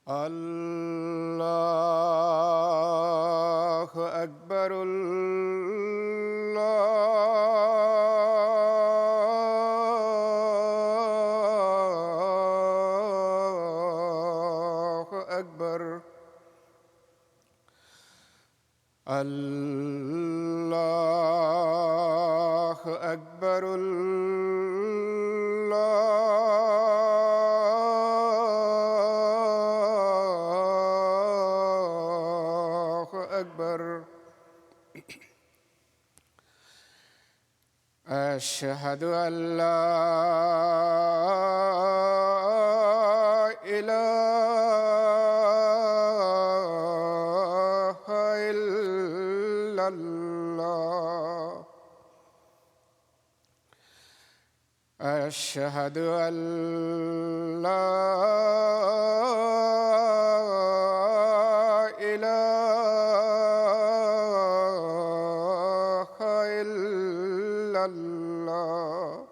الله أكبر الله أكبر الله أكبر الله أكبر أشهد أن لا إله إلا الله أشهد أن لا إله إلا الله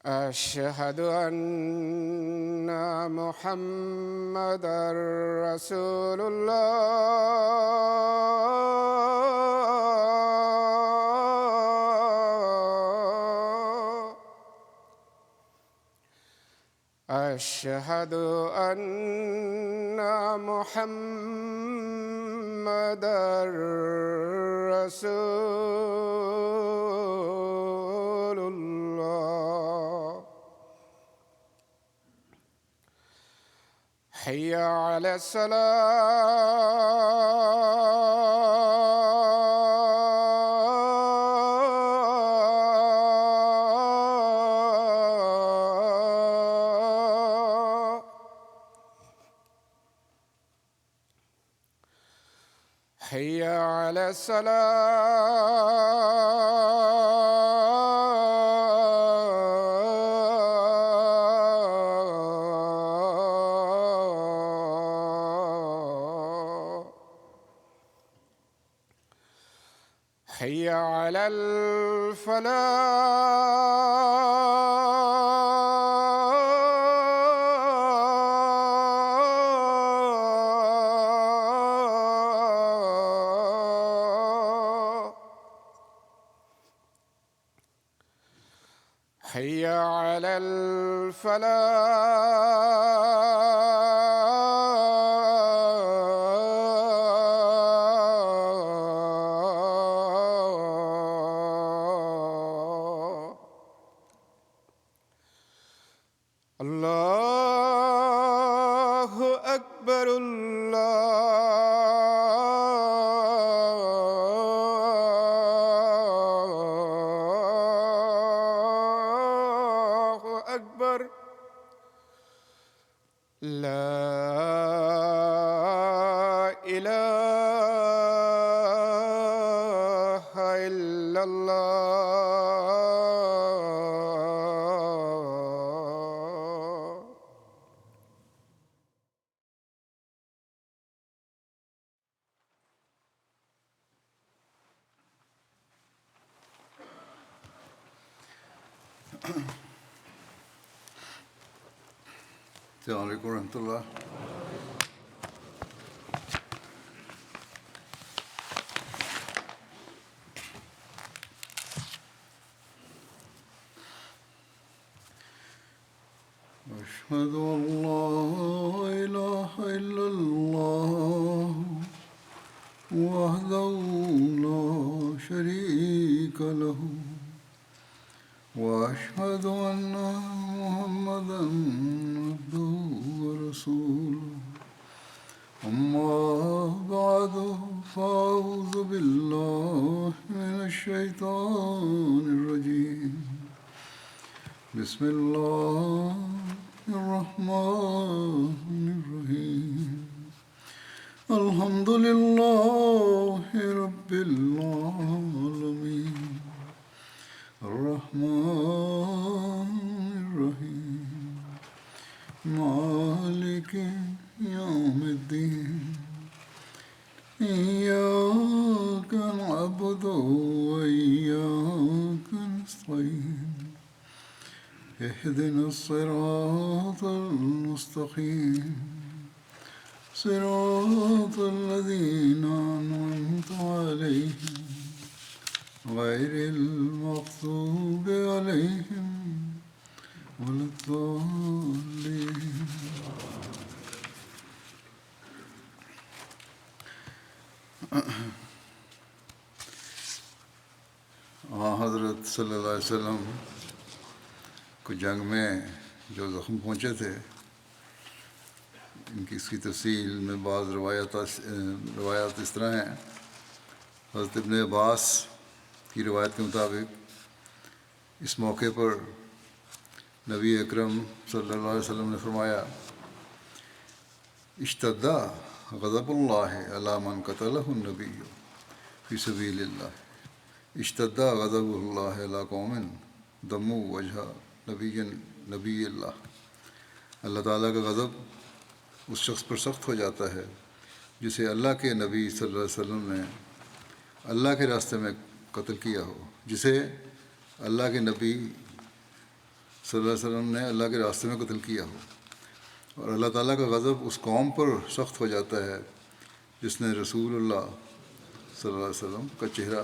أشهد أن محمدًا رسول الله أشهد أن محمدًا رسول الله حي على الصلاة حي على الصلاة حي على الفلاح حي على الفلاح الله أكبر الله أكبر لا إله إلا الله السلام علیکم ورحمۃ اللہ. أشهد أن لا إله إلا الله وحده لا شريك له وأشهد أن محمدًا عبده ورسوله. أما بعد فأعوذ بالله من الشيطان الرجيم. بسم الله الرحمن الرحيم. الحمد لله رب العالمين الرحمن الرحيم مالك يوم الدين. إياك نعبد وإياك نستعين. اهدنا الصراط المستقيم صراط الذين أنعمت عليهم غير المغضوب عليهم ولا الضالين. حضرت صلی اللہ علیہ وسلم کو جنگ میں جو زخم پہنچے تھے، اس کی تفصیل میں بعض روایات اس طرح ہیں. حضرت ابن عباس کی روایت کے مطابق اس موقع پر نبی اکرم صلی اللہ علیہ وسلم نے فرمایا: اشتد غضب اللہ علی من قتلہ النبی فی سبیل اللہ. اشتد غضب اللہ علی قوم دموا وجہ نبی اللہ. اللہ تعالیٰ کا غضب اس شخص پر سخت ہو جاتا ہے جسے اللہ کے نبی صلی اللہ علیہ وسلم نے اللہ کے راستے میں قتل کیا ہو، جسے اللہ کے نبی صلی اللہ علیہ وسلم نے اللہ کے راستے میں قتل کیا ہو. اور اللہ تعالیٰ کا غضب اس قوم پر سخت ہو جاتا ہے جس نے رسول اللہ صلی اللہ علیہ وسلم کا چہرہ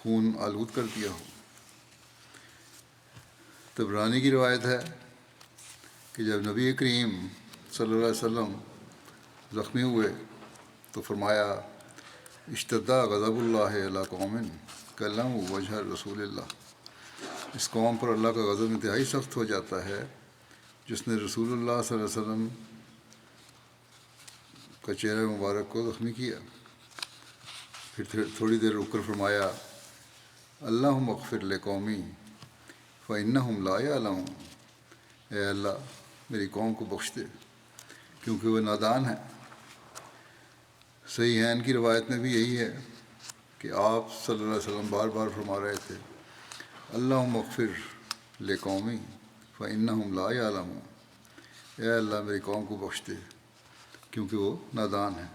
خون آلود کر دیا ہو. طبرانی کی روایت ہے کہ جب نبی کریم صلی اللہ علیہ وسلم زخمی ہوئے تو فرمایا: اشتد غضب اللہ علی قوم کلموا وجہ رسول اللہ. اس قوم پر اللہ کا غضب انتہائی سخت ہو جاتا ہے جس نے رسول اللہ صلی اللہ علیہ وسلم کا چہرہ مبارک کو زخمی کیا. پھر تھوڑی دیر رک کر فرمایا: اللہم اغفر لقومی فإنہم لا یعلمون. اے اللہ میری قوم کو بخش دے کیونکہ وہ نادان ہے. صحیح ہے، ان کی روایت میں بھی یہی ہے کہ آپ صلی اللہ علیہ وسلم بار بار فرما رہے تھے: اللہم اغفر لقومی فإنہم لا یعلمون. اے اللہ میری قوم کو بخش دے کیونکہ وہ نادان ہے.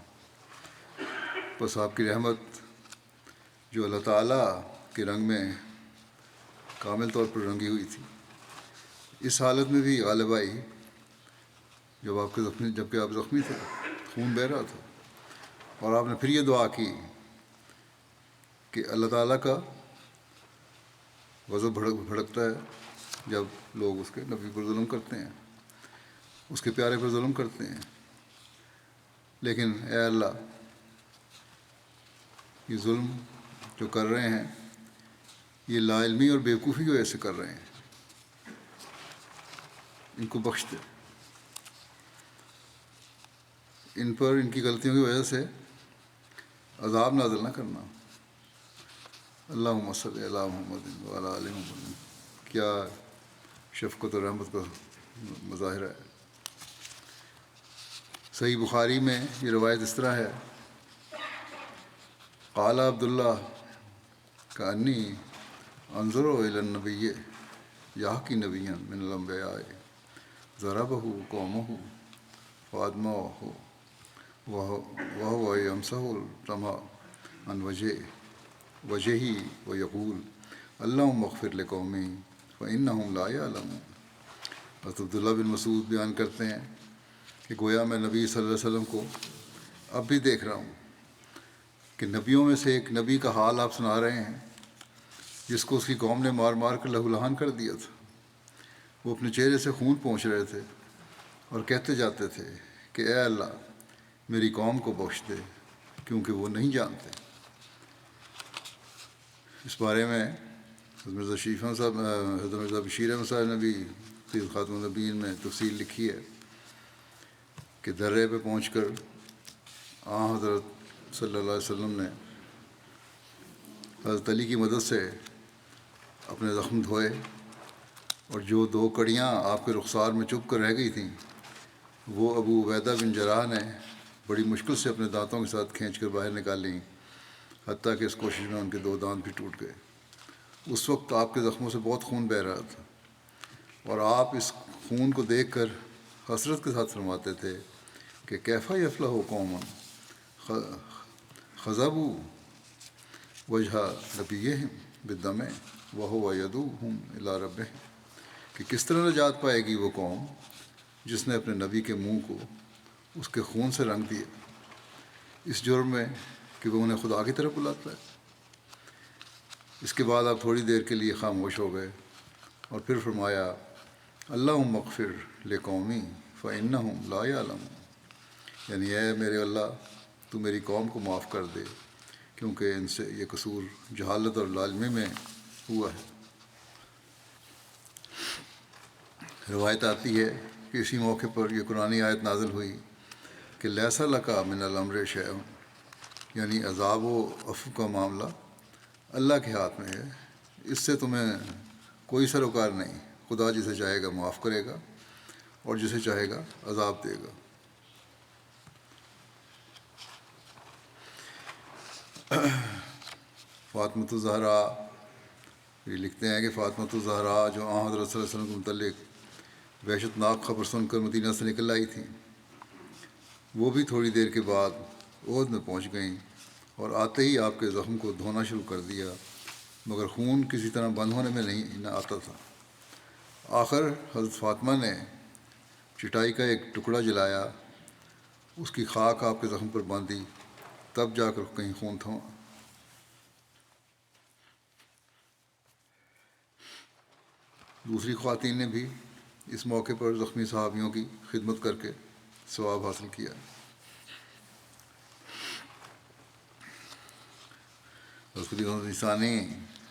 بس آپ کی رحمت جو اللہ تعالیٰ کے رنگ میں کامل طور پر رنگی ہوئی تھی، اس حالت میں بھی غالب آئی جبکہ آپ زخمی تھے، خون بہہ رہا تھا. اور آپ نے پھر یہ دعا کی کہ اللہ تعالیٰ کا غضب بھڑکتا ہے جب لوگ اس کے نبی پر ظلم کرتے ہیں، اس کے پیارے پر ظلم کرتے ہیں. لیکن اے اللہ یہ ظلم جو کر رہے ہیں یہ لا علمی اور بیوقوفی کی وجہ سے کر رہے ہیں، ان کو بخش دے. ان پر ان کی غلطیوں کی وجہ سے عذاب نازل نہ کرنا. اللہم صلی علی محمد وعلی آل محمد. کیا شفقت و رحمت کا مظاہرہ ہے. صحیح بخاری میں یہ روایت اس طرح ہے: قال عبداللہ کانی انظر الی النبی یحکی نبیا من الانبیاء ضربہ قومہ فادمہ وهو یمسح الدمع عن وجهه ویقول اللہم اغفر لقومی فإنہم لا یعلمون. حضرت عبداللہ بن مسعود بیان کرتے ہیں کہ گویا میں نبی صلی اللہ علیہ وسلم کو اب بھی دیکھ رہا ہوں کہ نبیوں میں سے ایک نبی کا حال آپ سنا رہے ہیں جس کو اس کی قوم نے مار مار کر لہو لہان کر دیا تھا. وہ اپنے چہرے سے خون پہنچ رہے تھے اور کہتے جاتے تھے کہ اے اللہ میری قوم کو بخش دے کیونکہ وہ نہیں جانتے. اس بارے میں حضرت مرزا بشیر احمد صاحب نے بھی سید خاتم النبیین میں تفصیل لکھی ہے کہ درے پہ پہنچ کر حضرت صلی اللہ علیہ وسلم نے حضرت علی کی مدد سے اپنے زخم دھوئے اور جو 2 کڑیاں آپ کے رخسار میں چبھ کر رہ گئی تھیں وہ ابو عبیدہ بن جراح نے بڑی مشکل سے اپنے دانتوں کے ساتھ کھینچ کر باہر نکالیں، حتیٰ کہ اس کوشش میں ان کے 2 دانت بھی ٹوٹ گئے. اس وقت آپ کے زخموں سے بہت خون بہہ رہا تھا اور آپ اس خون کو دیکھ کر حسرت کے ساتھ فرماتے تھے کہ کیفا یفلح قوم خضبوا وجہ نبیہم بالدم وہو یدعوہم الی ربہم. کہ کس طرح نجات پائے گی وہ قوم جس نے اپنے نبی کے منہ کو اس کے خون سے رنگ دیا، اس جرم میں کہ وہ انہیں خدا کی طرف بلاتا ہے۔ اس کے بعد آپ تھوڑی دیر کے لیے خاموش ہو گئے اور پھر فرمایا، اللہم اغفر لقومی فإنہم لا یعلمون، یعنی اے میرے اللہ تو میری قوم کو معاف کر دے کیونکہ ان سے یہ قصور جہالت اور لالمی میں ہوا ہے۔ روایت آتی ہے کہ اسی موقع پر یہ قرآنی آیت نازل ہوئی کہ لیس لک من الامر شیء، یعنی عذاب و عفو کا معاملہ اللہ کے ہاتھ میں ہے، اس سے تمہیں کوئی سروکار نہیں، خدا جسے چاہے گا معاف کرے گا اور جسے چاہے گا عذاب دے گا۔ فاطمۃ الزہرا یہ لکھتے ہیں کہ فاطمۃ الزہرا جو حضرت صلی اللہ علیہ وسلم کے متعلق وحشت ناک خبر سن کر مدینہ سے نکل آئی تھیں، وہ بھی تھوڑی دیر کے بعد احد میں پہنچ گئیں اور آتے ہی آپ کے زخم کو دھونا شروع کر دیا، مگر خون کسی طرح بند ہونے میں نہ آتا تھا۔ آخر حضرت فاطمہ نے چٹائی کا ایک ٹکڑا جلایا، اس کی خاک آپ کے زخم پر باندھی، تب جا کر کہیں خون تھما۔ دوسری خواتین نے بھی اس موقع پر زخمی صحابیوں کی خدمت کر کے ثواب حاصل کیا۔ حضرت ثانی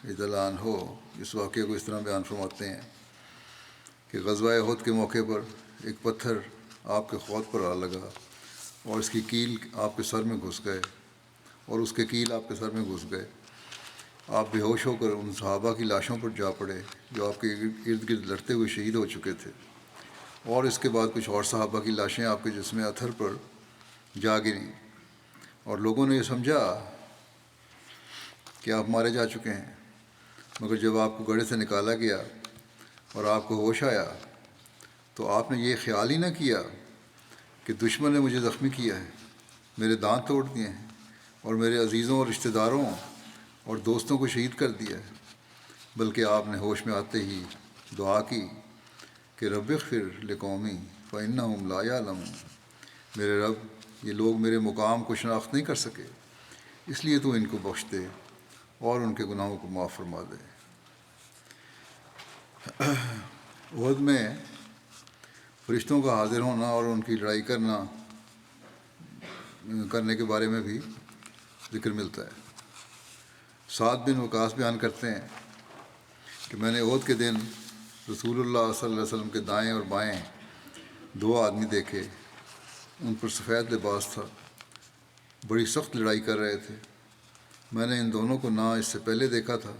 رضی اللہ عنہ اس واقعے کو اس طرح بیان فرماتے ہیں کہ غزوہ احد کے موقع پر ایک پتھر آپ کے خود پر آ لگا اور اس کی کیل آپ کے سر میں گھس گئے اور اس کے کیل آپ کے سر میں گھس گئے۔ آپ بے ہوش ہو کر ان صحابہ کی لاشوں پر جا پڑے جو آپ کے ارد گرد لڑتے ہوئے شہید ہو چکے تھے، اور اس کے بعد کچھ اور صحابہ کی لاشیں آپ کے جسم اطہر پر جا گریں، اور لوگوں نے یہ سمجھا کہ آپ مارے جا چکے ہیں، مگر جب آپ کو گڑھے سے نکالا گیا اور آپ کو ہوش آیا تو آپ نے یہ خیال ہی نہ کیا کہ دشمن نے مجھے زخمی کیا ہے، میرے دانت توڑ دیے ہیں اور میرے عزیزوں اور رشتہ داروں اور دوستوں کو شہید کر دیا ہے، بلکہ آپ نے ہوش میں آتے ہی دعا کی کہ رب اغفر لقومی فإنہم لا یعلمون، میرے رب یہ لوگ میرے مقام کو شناخت نہیں کر سکے، اس لیے تو ان کو بخش دے اور ان کے گناہوں کو معاف فرما دے۔ احد میں فرشتوں کا حاضر ہونا اور ان کی لڑائی کرنے کے بارے میں بھی ذکر ملتا ہے۔ سعد بن وقاص بیان کرتے ہیں کہ میں نے احد کے دن رسول اللہ صلی اللہ علیہ وسلم کے دائیں اور بائیں دو آدمی دیکھے، ان پر سفید لباس تھا، بڑی سخت لڑائی کر رہے تھے۔ میں نے ان دونوں کو نہ اس سے پہلے دیکھا تھا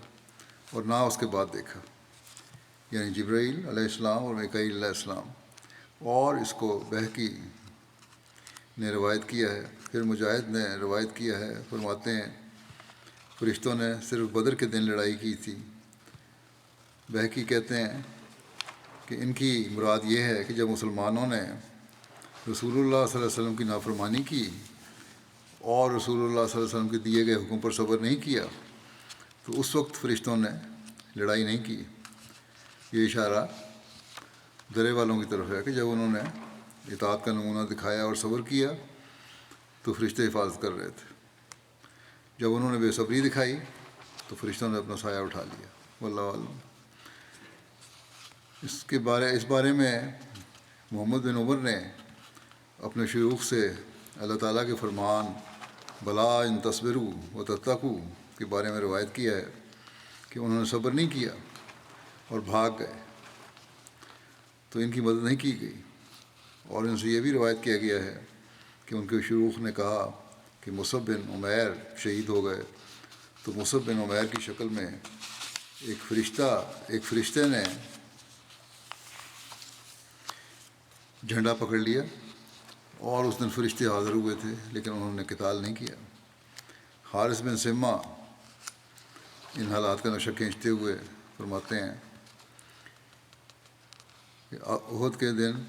اور نہ اس کے بعد دیکھا، یعنی جبرائیل علیہ السلام اور میکائیل علیہ السلام، اور اس کو بہقی نے روایت کیا ہے۔ پھر مجاہد نے روایت کیا ہے، فرماتے ہیں فرشتوں نے صرف بدر کے دن لڑائی کی تھی۔ بہقی کہتے ہیں کہ ان کی مراد یہ ہے کہ جب مسلمانوں نے رسول اللہ صلی اللہ علیہ وسلم کی نافرمانی کی اور رسول اللہ صلی اللہ علیہ وسلم کے دیے گئے حکم پر صبر نہیں کیا تو اس وقت فرشتوں نے لڑائی نہیں کی۔ یہ اشارہ درے والوں کی طرف ہے کہ جب انہوں نے اطاعت کا نمونہ دکھایا اور صبر کیا تو فرشتے حفاظت کر رہے تھے، جب انہوں نے بے صبری دکھائی تو فرشتوں نے اپنا سایہ اٹھا لیا۔ واللہ عالم۔ اس بارے میں محمد بن عمر نے اپنے شیوخ سے اللہ تعالیٰ کے فرمان بلا ان تصبروا و تتقوا کے بارے میں روایت کیا ہے کہ انہوں نے صبر نہیں کیا اور بھاگ گئے تو ان کی مدد نہیں کی گئی، اور ان سے یہ بھی روایت کیا گیا ہے کہ ان کے شیوخ نے کہا کہ مصعب بن عمیر شہید ہو گئے تو مصعب بن عمیر کی شکل میں ایک فرشتے نے جھنڈا پکڑ لیا، اور اس دن فرشتے حاضر ہوئے تھے لیکن انہوں نے قتال نہیں کیا۔ حارث بن سمہ ان حالات کا نقشہ کھینچتے ہوئے فرماتے ہیں کہ احد کے دن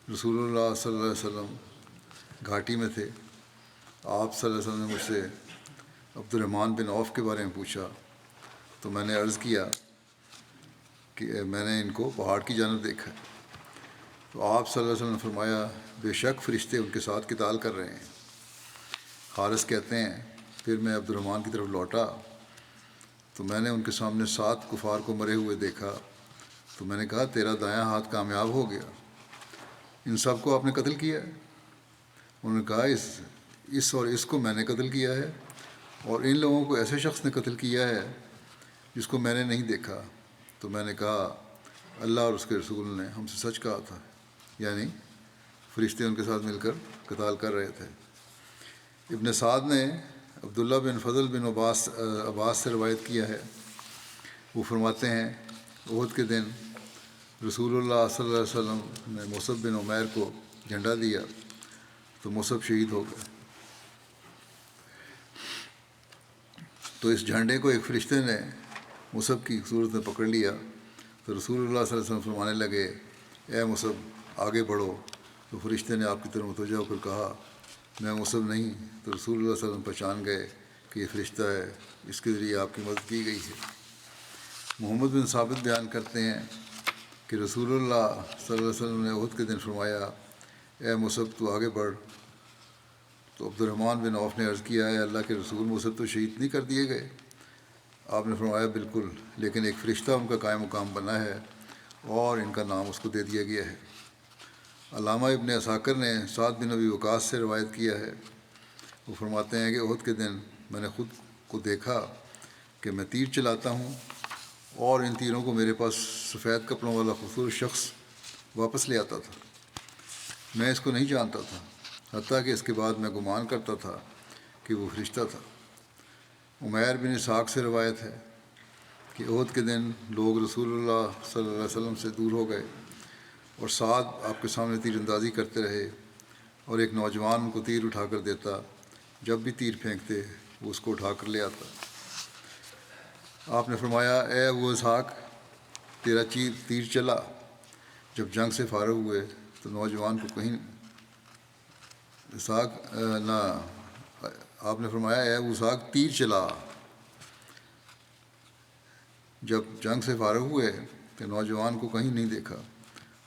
رسول اللہ صلی اللہ علیہ وسلم گھاٹی میں تھے، آپ صلی اللہ علیہ وسلم نے مجھ سے عبد الرحمن بن عوف کے بارے میں پوچھا تو میں نے عرض کیا کہ میں نے ان کو پہاڑ کی جانب دیکھا. تو آپ صلی اللہ علیہ وسلم نے فرمایا بے شک فرشتے ان کے ساتھ قتال کر رہے ہیں. حارث کہتے ہیں پھر میں عبد الرحمن کی طرف لوٹا تو میں نے ان کے سامنے 7 کفار کو مرے ہوئے دیکھا. تو میں نے کہا تیرا دایاں ہاتھ کامیاب ہو گیا, ان سب کو آپ نے قتل کیا ہے؟ انہوں نے کہا اس اور اس کو میں نے قتل کیا ہے, اور ان لوگوں کو ایسے شخص نے قتل کیا ہے جس کو میں نے نہیں دیکھا. تو میں نے کہا اللہ اور اس کے رسول نے ہم سے سچ کہا تھا, یعنی فرشتے ان کے ساتھ مل کر قتال کر رہے تھے. ابن سعد نے عبداللہ بن فضل بن عباس سے روایت کیا ہے, وہ فرماتے ہیں احد کے دن رسول اللہ صلی اللہ علیہ وسلم نے مصعب بن عمیر کو جھنڈا دیا تو مصعب شہید ہو گئے. تو اس جھنڈے کو ایک فرشتے نے مصعب کی صورت میں پکڑ لیا. تو رسول اللہ صلی اللہ علیہ وسلم فرمانے لگے اے مصعب آگے بڑھو. تو فرشتے نے آپ کی طرف متوجہ ہو کر کہا میں مصعب نہیں. تو رسول اللہ صلی اللہ علیہ وسلم پہچان گئے کہ یہ فرشتہ ہے, اس کے ذریعے آپ کی مدد کی گئی ہے. محمد بن ثابت بیان کرتے ہیں کہ رسول اللہ صلی اللہ علیہ وسلم نے احد کے دن فرمایا اے مصعب تو آگے بڑھ. تو عبد الرحمن بن عوف نے عرض کیا ہے اللہ کے رسول مصعب تو شہید نہیں کر دیے گئے؟ آپ نے فرمایا بالکل, لیکن ایک فرشتہ ان کا قائم مقام بنا ہے اور ان کا نام اس کو دے دیا گیا ہے. علامہ ابن عساکر نے سعد بن ابی وقاص سے روایت کیا ہے, وہ فرماتے ہیں کہ احد کے دن میں نے خود کو دیکھا کہ میں تیر چلاتا ہوں اور ان تیروں کو میرے پاس سفید کپڑوں والا خوبصورت شخص واپس لے آتا تھا. میں اس کو نہیں جانتا تھا, حتیٰ کہ اس کے بعد میں گمان کرتا تھا کہ وہ فرشتہ تھا. عمیر بن اسحاق سے روایت ہے کہ احد کے دن لوگ رسول اللہ صلی اللہ علیہ وسلم سے دور ہو گئے اور سعد آپ کے سامنے تیر اندازی کرتے رہے, اور ایک نوجوان ان کو تیر اٹھا کر دیتا. جب بھی تیر پھینکتے وہ اس کو اٹھا کر لے آتا. آپ نے فرمایا اے ابو اسحاق تیرا تیر چلا. جب جنگ سے فارغ ہوئے تو نوجوان کو کہیں آپ نے فرمایا اے ابو اسحاق تیر چلا. جب جنگ سے فارغ ہوئے تو نوجوان کو کہیں نہیں دیکھا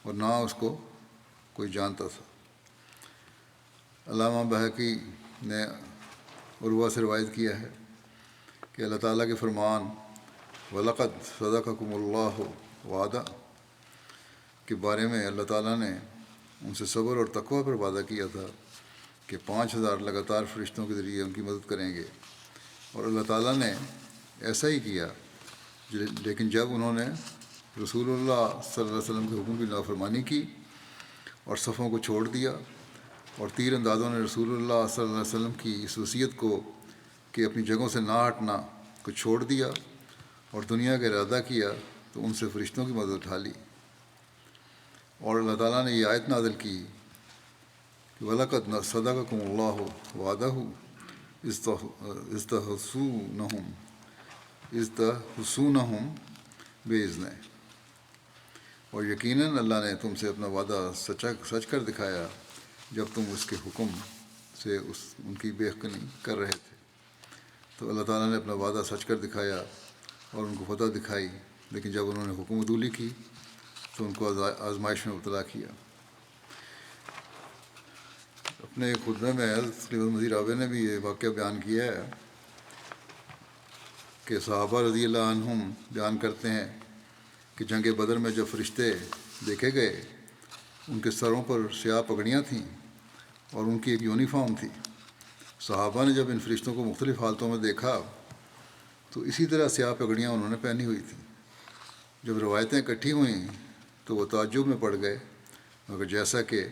اور نہ اس کو کوئی جانتا تھا. علامہ بہقی نے عروہ سے روایت کیا ہے کہ اللہ تعالیٰ کے فرمان وَلَقَدْ صَدَقَكُمُ اللَّهُ وعدہ کے بارے میں اللہ تعالیٰ نے ان سے صبر اور تقوی پر وعدہ کیا تھا کہ 5000 لگاتار فرشتوں کے ذریعے ان کی مدد کریں گے, اور اللہ تعالیٰ نے ایسا ہی کیا. لیکن جب انہوں نے رسول اللہ صلی اللہ علیہ وسلم کے حکم کی نافرمانی کی اور صفوں کو چھوڑ دیا, اور تیر اندازوں نے رسول اللہ صلی اللہ علیہ وسلم کی اس وصیت کو کہ اپنی جگہوں سے نہ ہٹنا کو چھوڑ دیا اور دنیا کا ارادہ کیا, تو ان سے فرشتوں کی مدد اٹھا لی. اور اللہ تعالیٰ نے یہ آیت نازل کی کہ وَلَقَدْ صَدَقَكُمُ اللَّهُ وَعْدَهُ اِذْتَحْسُونَهُمْ بِإِذْنِهِ, اور یقیناً اللہ نے تم سے اپنا وعدہ سچ کر دکھایا جب تم اس کے حکم سے ان کی بے حقی کر رہے تھے. تو اللہ تعالیٰ نے اپنا وعدہ سچ کر دکھایا اور ان کو فتح دکھائی, لیکن جب انہوں نے حکم عدولی کی تو ان کو آزمائش میں مبتلا کیا. اپنے خطبے میں حضرت خلیفہ مسیح رابع نے بھی یہ واقعہ بیان کیا ہے کہ صحابہ رضی اللہ عنہم بیان کرتے ہیں کہ جنگ بدر میں جب فرشتے دیکھے گئے ان کے سروں پر سیاہ پگڑیاں تھیں اور ان کی ایک یونیفارم تھی. صحابہ نے جب ان فرشتوں کو مختلف حالتوں میں دیکھا تو اسی طرح سیاہ پگڑیاں انہوں نے پہنی ہوئی تھیں. جب روایتیں اکٹھی ہوئیں تو وہ تعجب میں پڑ گئے, مگر جیسا کہ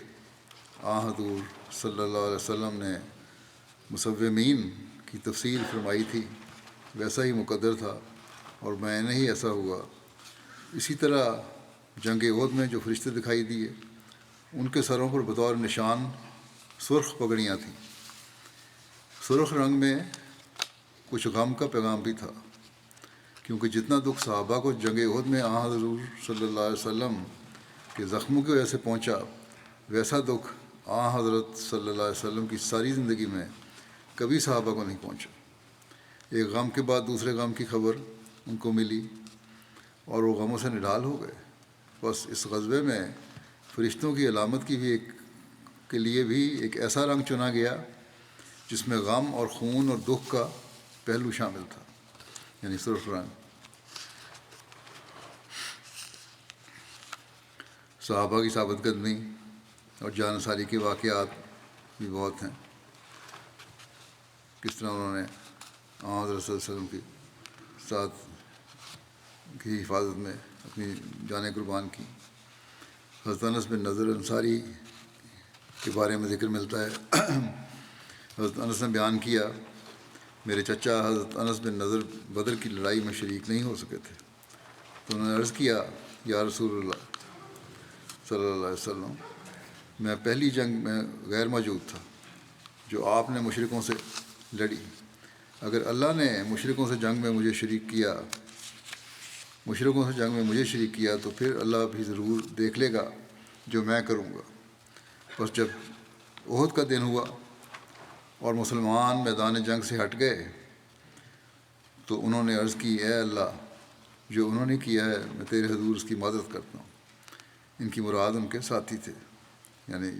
حضور صلی اللہ علیہ وسلم نے مصومین کی تفصیل فرمائی تھی ویسا ہی مقدر تھا, اور میں ہی ایسا ہوا. اسی طرح جنگ احد میں جو فرشتے دکھائی دیے ان کے سروں پر بطور نشان سرخ پگڑیاں تھیں. سرخ رنگ میں کچھ غم کا پیغام بھی تھا, کیونکہ جتنا دکھ صحابہ کو جنگ احد میں حضور صلی اللہ علیہ وسلم کے زخموں کی وجہ سے پہنچا, ویسا دکھ حضرت صلی اللہ علیہ وسلم کی ساری زندگی میں کبھی صحابہ کو نہیں پہنچا. ایک غم کے بعد دوسرے غم کی خبر ان کو ملی. اور وہ غموں سے نڈال ہو گئے۔ بس اس غزوے میں فرشتوں کی علامت کی بھی کے لیے بھی ایک ایسا رنگ چنا گیا جس میں غم اور خون اور دکھ کا پہلو شامل تھا، یعنی سرخ رنگ۔ صحابہ کی ثابت قدمی اور جانثاری کے واقعات بھی بہت ہیں، کس طرح انہوں نے حضرت صلی اللہ علیہ وسلم کی ساتھ کی حفاظت میں اپنی جانیں قربان کی۔ حضرت انس بن نضر انصاری کے بارے میں ذکر ملتا ہے۔ حضرت انس نے بیان کیا، میرے چچا حضرت انس بن نضر بدر کی لڑائی میں شریک نہیں ہو سکے تھے، تو انہوں نے عرض کیا، یا رسول اللہ صلی اللہ علیہ وسلم، میں پہلی جنگ میں غیر موجود تھا جو آپ نے مشرکوں سے لڑی۔ اگر اللہ نے مشرکوں سے جنگ میں مجھے شریک کیا تو پھر اللہ بھی ضرور دیکھ لے گا جو میں کروں گا۔ بس جب احد کا دن ہوا اور مسلمان میدان جنگ سے ہٹ گئے تو انہوں نے عرض کی، اے اللہ، جو انہوں نے کیا ہے میں تیرے حضور اس کی مدد کرتا ہوں۔ ان کی مراد ان کے ساتھی تھے، یعنی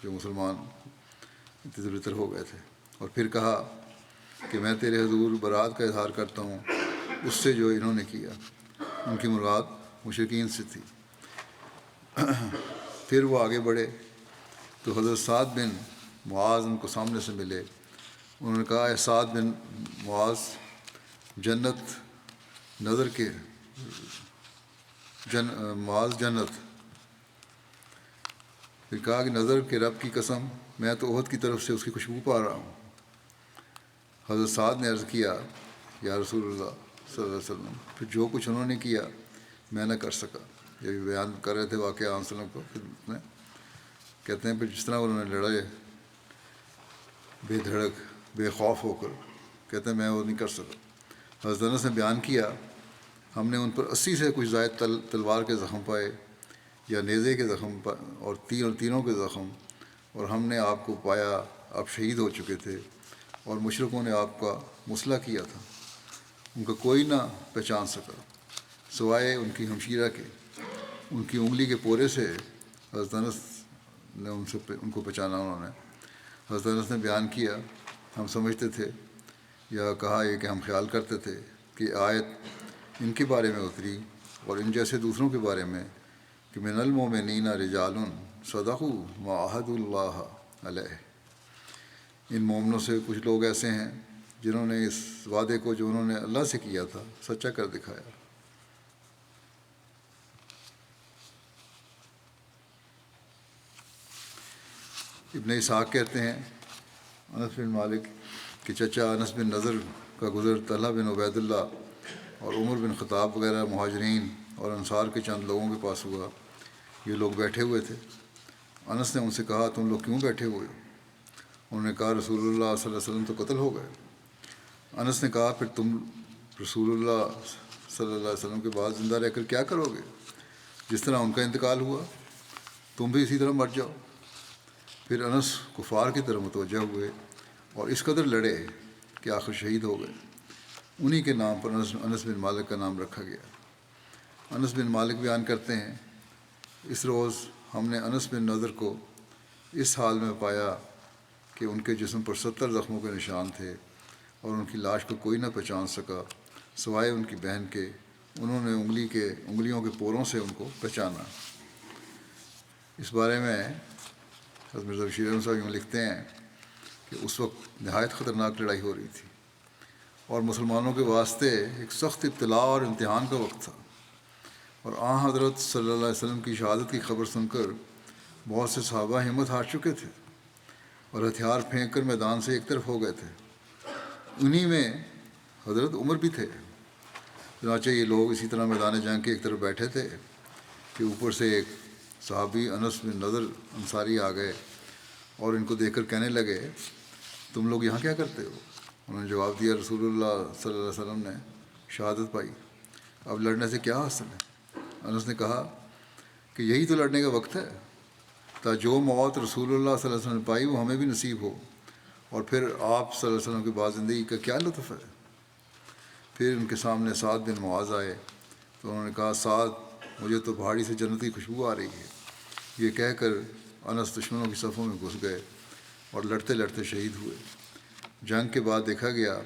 جو مسلمان ادھر ادھر ہو گئے تھے۔ اور پھر کہا کہ میں تیرے حضور برات کا اظہار کرتا ہوں اس سے جو انہوں نے کیا۔ ان کی مراد مشرکین سے تھی۔ پھر وہ آگے بڑھے تو حضرت سعد بن معاذ ان کو سامنے سے ملے۔ انہوں نے کہا، اے سعد بن معاذ، معاذ جنت۔ پھر کہا کہ نظر کے رب کی قسم، میں تو احد کی طرف سے اس کی خوشبو پا رہا ہوں۔ حضرت سعد نے عرض کیا، یا رسول اللہ صلی اللہ علیہ وسلم، پھر جو کچھ انہوں نے کیا میں نہ کر سکا۔ یہ بھی بیان کر رہے تھے واقعہ علیہ وسلم کو خدمت میں، کہتے ہیں پھر جس طرح انہوں نے لڑے بے دھڑک بے خوف ہو کر، کہتے ہیں میں وہ نہیں کر سکا۔ حضرت انس نے بیان کیا، ہم نے ان پر 80 سے کچھ زائد تلوار کے زخم پائے یا نیزے کے زخم اور تینوں کے زخم، اور ہم نے آپ کو پایا آپ شہید ہو چکے تھے، اور مشرکوں نے آپ کا مسلح کیا تھا۔ ان کا کوئی نہ پہچان سکا سوائے ان کی ہمشیرہ کے۔ ان کی انگلی کے پورے سے حضرت انس نے ان کو پہچانا۔ انہوں نے حضرت انس نے بیان کیا، ہم سمجھتے تھے یا کہا یہ کہ ہم خیال کرتے تھے کہ آیت ان کے بارے میں اتری اور ان جیسے دوسروں کے بارے میں کہ من المؤمنین رجال صدقوا ما عاہدوا اللہ علیہ، ان مومنوں سے کچھ لوگ ایسے ہیں جنہوں نے اس وعدے کو جو انہوں نے اللہ سے کیا تھا سچا کر دکھایا۔ ابن اسحاق کہتے ہیں، انس بن مالک کے چچا انس بن نضر کا گزر طلحہ بن عبید اللہ اور عمر بن خطاب وغیرہ مہاجرین اور انصار کے چند لوگوں کے پاس ہوا۔ یہ لوگ بیٹھے ہوئے تھے۔ انس نے ان سے کہا، تم لوگ کیوں بیٹھے ہوئے ہو؟ انہوں نے کہا، رسول اللہ صلی اللہ علیہ وسلم تو قتل ہو گئے۔ انس نے کہا، پھر تم رسول اللہ صلی اللہ علیہ وسلم کے بعد زندہ رہ کر کیا کرو گے؟ جس طرح ان کا انتقال ہوا تم بھی اسی طرح مر جاؤ۔ پھر انس کفار کی طرف متوجہ ہوئے اور اس قدر لڑے کہ آخر شہید ہو گئے۔ انہی کے نام پر انس بن مالک کا نام رکھا گیا۔ انس بن مالک بیان کرتے ہیں، اس روز ہم نے انس بن نضر کو اس حال میں پایا کہ ان کے جسم پر 70 زخموں کے نشان تھے اور ان کی لاش کو کوئی نہ پہچان سکا سوائے ان کی بہن کے۔ انہوں نے انگلیوں کے پوروں سے ان کو پہچانا۔ اس بارے میں حضرت مرزا بشیر احمد صاحب لکھتے ہیں کہ اس وقت نہایت خطرناک لڑائی ہو رہی تھی اور مسلمانوں کے واسطے ایک سخت ابتلاء اور امتحان کا وقت تھا، اور حضرت صلی اللہ علیہ وسلم کی شہادت کی خبر سن کر بہت سے صحابہ ہمت ہار چکے تھے اور ہتھیار پھینک کر میدان سے ایک طرف ہو گئے تھے۔ انہی میں حضرت عمر بھی تھے۔ چنانچہ یہ لوگ اسی طرح میدان جنگ کے ایک طرف بیٹھے تھے کہ اوپر سے ایک صحابی انس بن نضر انصاری آ گئے اور ان کو دیکھ کر کہنے لگے، تم لوگ یہاں کیا کرتے ہو؟ انہوں نے جواب دیا، رسول اللہ صلی اللہ علیہ وسلم نے شہادت پائی، اب لڑنے سے کیا حاصل ہے؟ انس نے کہا کہ یہی تو لڑنے کا وقت ہے، تا جو موت رسول اللہ صلی اللہ علیہ وسلم نے پائی وہ ہمیں بھی نصیب ہو، اور پھر آپ صلی اللہ علیہ وسلم کے بعد زندگی کا کیا لطف ہے۔ پھر ان کے سامنے سعد بن معاذ آئے تو انہوں نے کہا سعد مجھے تو پہاڑی سے جنتی خوشبو آ رہی ہے۔ یہ کہہ کر انس دشمنوں کی صفوں میں گھس گئے اور لڑتے لڑتے شہید ہوئے۔ جنگ کے بعد دیکھا گیا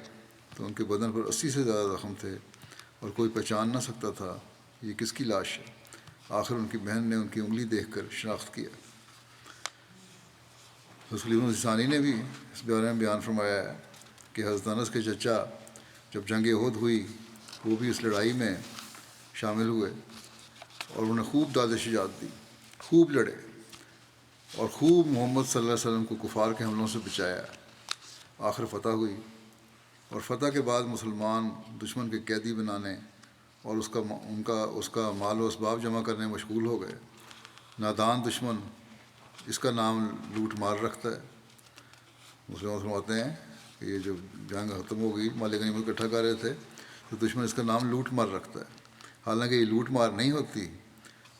تو ان کے بدن پر 80 سے زیادہ زخم تھے اور کوئی پہچان نہ سکتا تھا یہ کس کی لاش ہے۔ آخر ان کی بہن نے ان کی انگلی دیکھ کر شناخت کیا۔ حضرت خلیفہ ثانی نے بھی اس بارے میں بیان فرمایا ہے کہ حضرت انس کے چچا جب جنگ احد ہوئی وہ بھی اس لڑائی میں شامل ہوئے اور انہیں خوب داد شجاعت دی، خوب لڑے اور خوب محمد صلی اللہ علیہ وسلم کو کفار کے حملوں سے بچایا۔ آخر فتح ہوئی اور فتح کے بعد مسلمان دشمن کے قیدی بنانے اور اس کا مال و اسباب جمع کرنے میں مشغول ہو گئے۔ نادان دشمن اس کا نام لوٹ مار رکھتا ہے۔ مسلمان فرماتے ہیں کہ یہ جو جنگ ختم ہو گئی، مال غنیمت اکٹھا کر رہے تھے تو دشمن اس کا نام لوٹ مار رکھتا ہے، حالانکہ یہ لوٹ مار نہیں ہوتی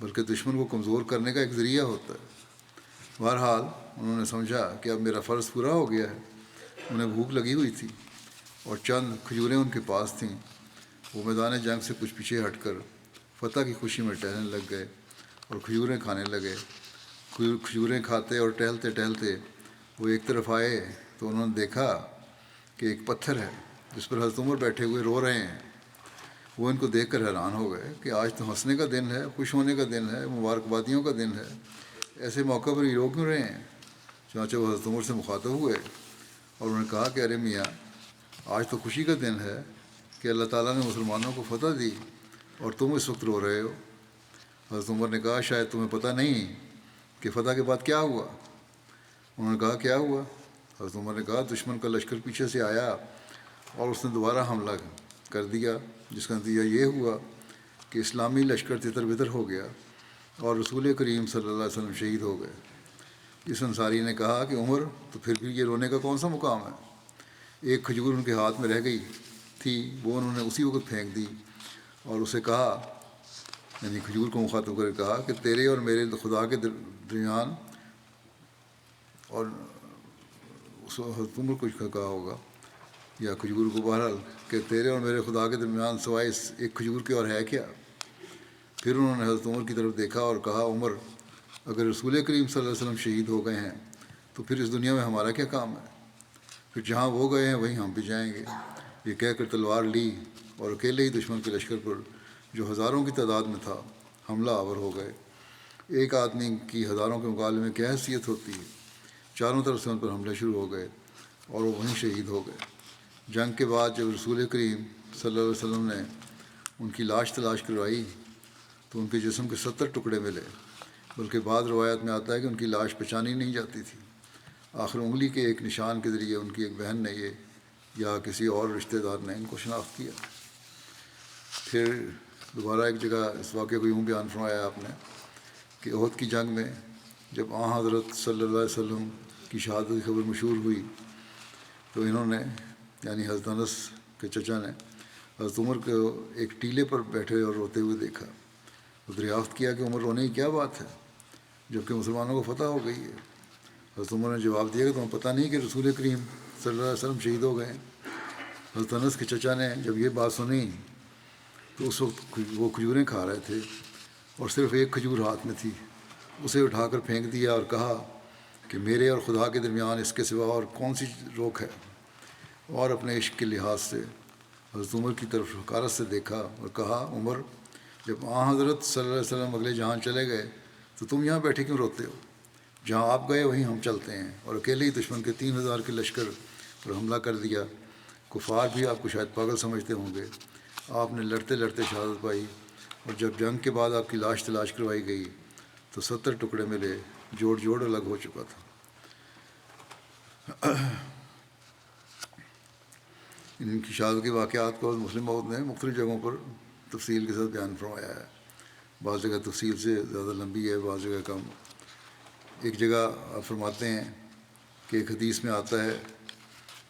بلکہ دشمن کو کمزور کرنے کا ایک ذریعہ ہوتا ہے۔ بہرحال انہوں نے سمجھا کہ اب میرا فرض پورا ہو گیا ہے۔ انہیں بھوک لگی ہوئی تھی اور چند کھجوریں ان کے پاس تھیں۔ وہ میدان جنگ سے کچھ پیچھے ہٹ کر فتح کی خوشی میں ٹہلنے لگ گئے اور کھجوریں کھانے لگے۔ کھجوریں کھاتے اور ٹہلتے ٹہلتے وہ ایک طرف آئے تو انہوں نے دیکھا کہ ایک پتھر ہے جس پر حضرت عمر بیٹھے ہوئے رو رہے ہیں۔ وہ ان کو دیکھ کر حیران ہو گئے کہ آج تو ہنسنے کا دن ہے، خوش ہونے کا دن ہے، مبارکبادیوں کا دن ہے، ایسے موقع پر یہ رو کیوں رہے ہیں؟ چنانچہ وہ حضرت عمر سے مخاطب ہوئے اور انہوں نے کہا کہ ارے میاں، آج تو خوشی کا دن ہے کہ اللہ تعالیٰ نے مسلمانوں کو فتح دی اور تم اس وقت رو رہے ہو۔ حضرت عمر نے کہا شاید تمہیں پتہ نہیں کہ فتح کے بعد کیا ہوا۔ انہوں نے کہا کیا ہوا؟ حضرت عمر نے کہا دشمن کا لشکر پیچھے سے آیا اور اس نے دوبارہ حملہ کر دیا، جس کا نتیجہ یہ ہوا کہ اسلامی لشکر تتر بتر ہو گیا اور رسول کریم صلی اللہ علیہ وسلم شہید ہو گئے۔ اس انصاری نے کہا کہ عمر تو پھر بھی یہ رونے کا کون سا مقام ہے؟ ایک کھجور ان کے ہاتھ میں رہ گئی تھی، وہ انہوں نے اسی وقت پھینک دی اور اسے کہا، یعنی کھجور کو مخاطب کر کہا کہ تیرے اور میرے خدا کے درمیان، اور حضرت عمر کچھ کہا ہوگا یا کھجور کو، بہرحال کہ تیرے اور میرے خدا کے درمیان سوائے اس ایک کھجور کے اور ہے کیا؟ پھر انہوں نے حضرت عمر کی طرف دیکھا اور کہا عمر، اگر رسول کریم صلی اللہ علیہ وسلم شہید ہو گئے ہیں تو پھر اس دنیا میں ہمارا کیا کام ہے؟ پھر جہاں وہ گئے ہیں وہیں ہم بھی جائیں گے۔ یہ کہہ کر تلوار لی اور اکیلے ہی دشمن کے لشکر پر جو ہزاروں کی تعداد میں تھا حملہ آور ہو گئے۔ ایک آدمی کی ہزاروں کے مقابلے میں کیا حیثیت ہوتی ہے؟ چاروں طرف سے ان پر حملے شروع ہو گئے اور وہ وہیں شہید ہو گئے۔ جنگ کے بعد جب رسول کریم صلی اللہ علیہ وسلم نے ان کی لاش تلاش کروائی تو ان کے جسم کے 70 ٹکڑے ملے، بلکہ بعض روایات میں آتا ہے کہ ان کی لاش پہچانی نہیں جاتی تھی۔ آخر انگلی کے ایک نشان کے ذریعے ان کی ایک بہن نے یہ یا کسی اور رشتہ دار نے ان کو شناخت کیا۔ پھر دوبارہ ایک جگہ اس واقعے کو یوں بیان فرمایا آپ نے کہ احد کی جنگ میں جب حضرت صلی اللہ علیہ وسلم کی شہادت کی خبر مشہور ہوئی تو انہوں نے، یعنی حضرت انس کے چچا نے، حضرت عمر کو ایک ٹیلے پر بیٹھے اور روتے ہوئے دیکھا۔ تو دریافت کیا کہ عمر رونے کی کیا بات ہے جبکہ مسلمانوں کو فتح ہو گئی ہے؟ حضرت عمر نے جواب دیا کہ تمہیں پتہ نہیں کہ رسول کریم صلی اللہ علیہ وسلم شہید ہو گئے ہیں؟ حضرت انس کے چچا نے جب یہ بات سنی تو اس وقت وہ کھجوریں کھا رہے تھے اور صرف ایک کھجور ہاتھ میں تھی، اسے اٹھا کر پھینک دیا اور کہا کہ میرے اور خدا کے درمیان اس کے سوا اور کون سی روک ہے؟ اور اپنے عشق کے لحاظ سے حضرت عمر کی طرف حقارت سے دیکھا اور کہا عمر، جب حضرت صلی اللہ علیہ وسلم اگلے جہاں چلے گئے تو تم یہاں بیٹھے کیوں روتے ہو؟ جہاں آپ گئے وہیں ہم چلتے ہیں۔ اور اکیلے ہی دشمن کے 3000 کے لشکر پر حملہ کر دیا۔ کفار بھی آپ کو شاید پاگل سمجھتے ہوں گے۔ آپ نے لڑتے لڑتے شہادت پائی اور جب جنگ کے بعد آپ کی لاش تلاش کروائی گئی تو 70 ٹکڑے ملے، جوڑ جوڑ الگ ہو چکا تھا۔ ان کی شہادت کے واقعات کو مسلم موعود نے مختلف جگہوں پر تفصیل کے ساتھ بیان فرمایا ہے۔ بعض جگہ تفصیل سے زیادہ لمبی ہے، بعض جگہ کم۔ ایک جگہ آپ فرماتے ہیں کہ ایک حدیث میں آتا ہے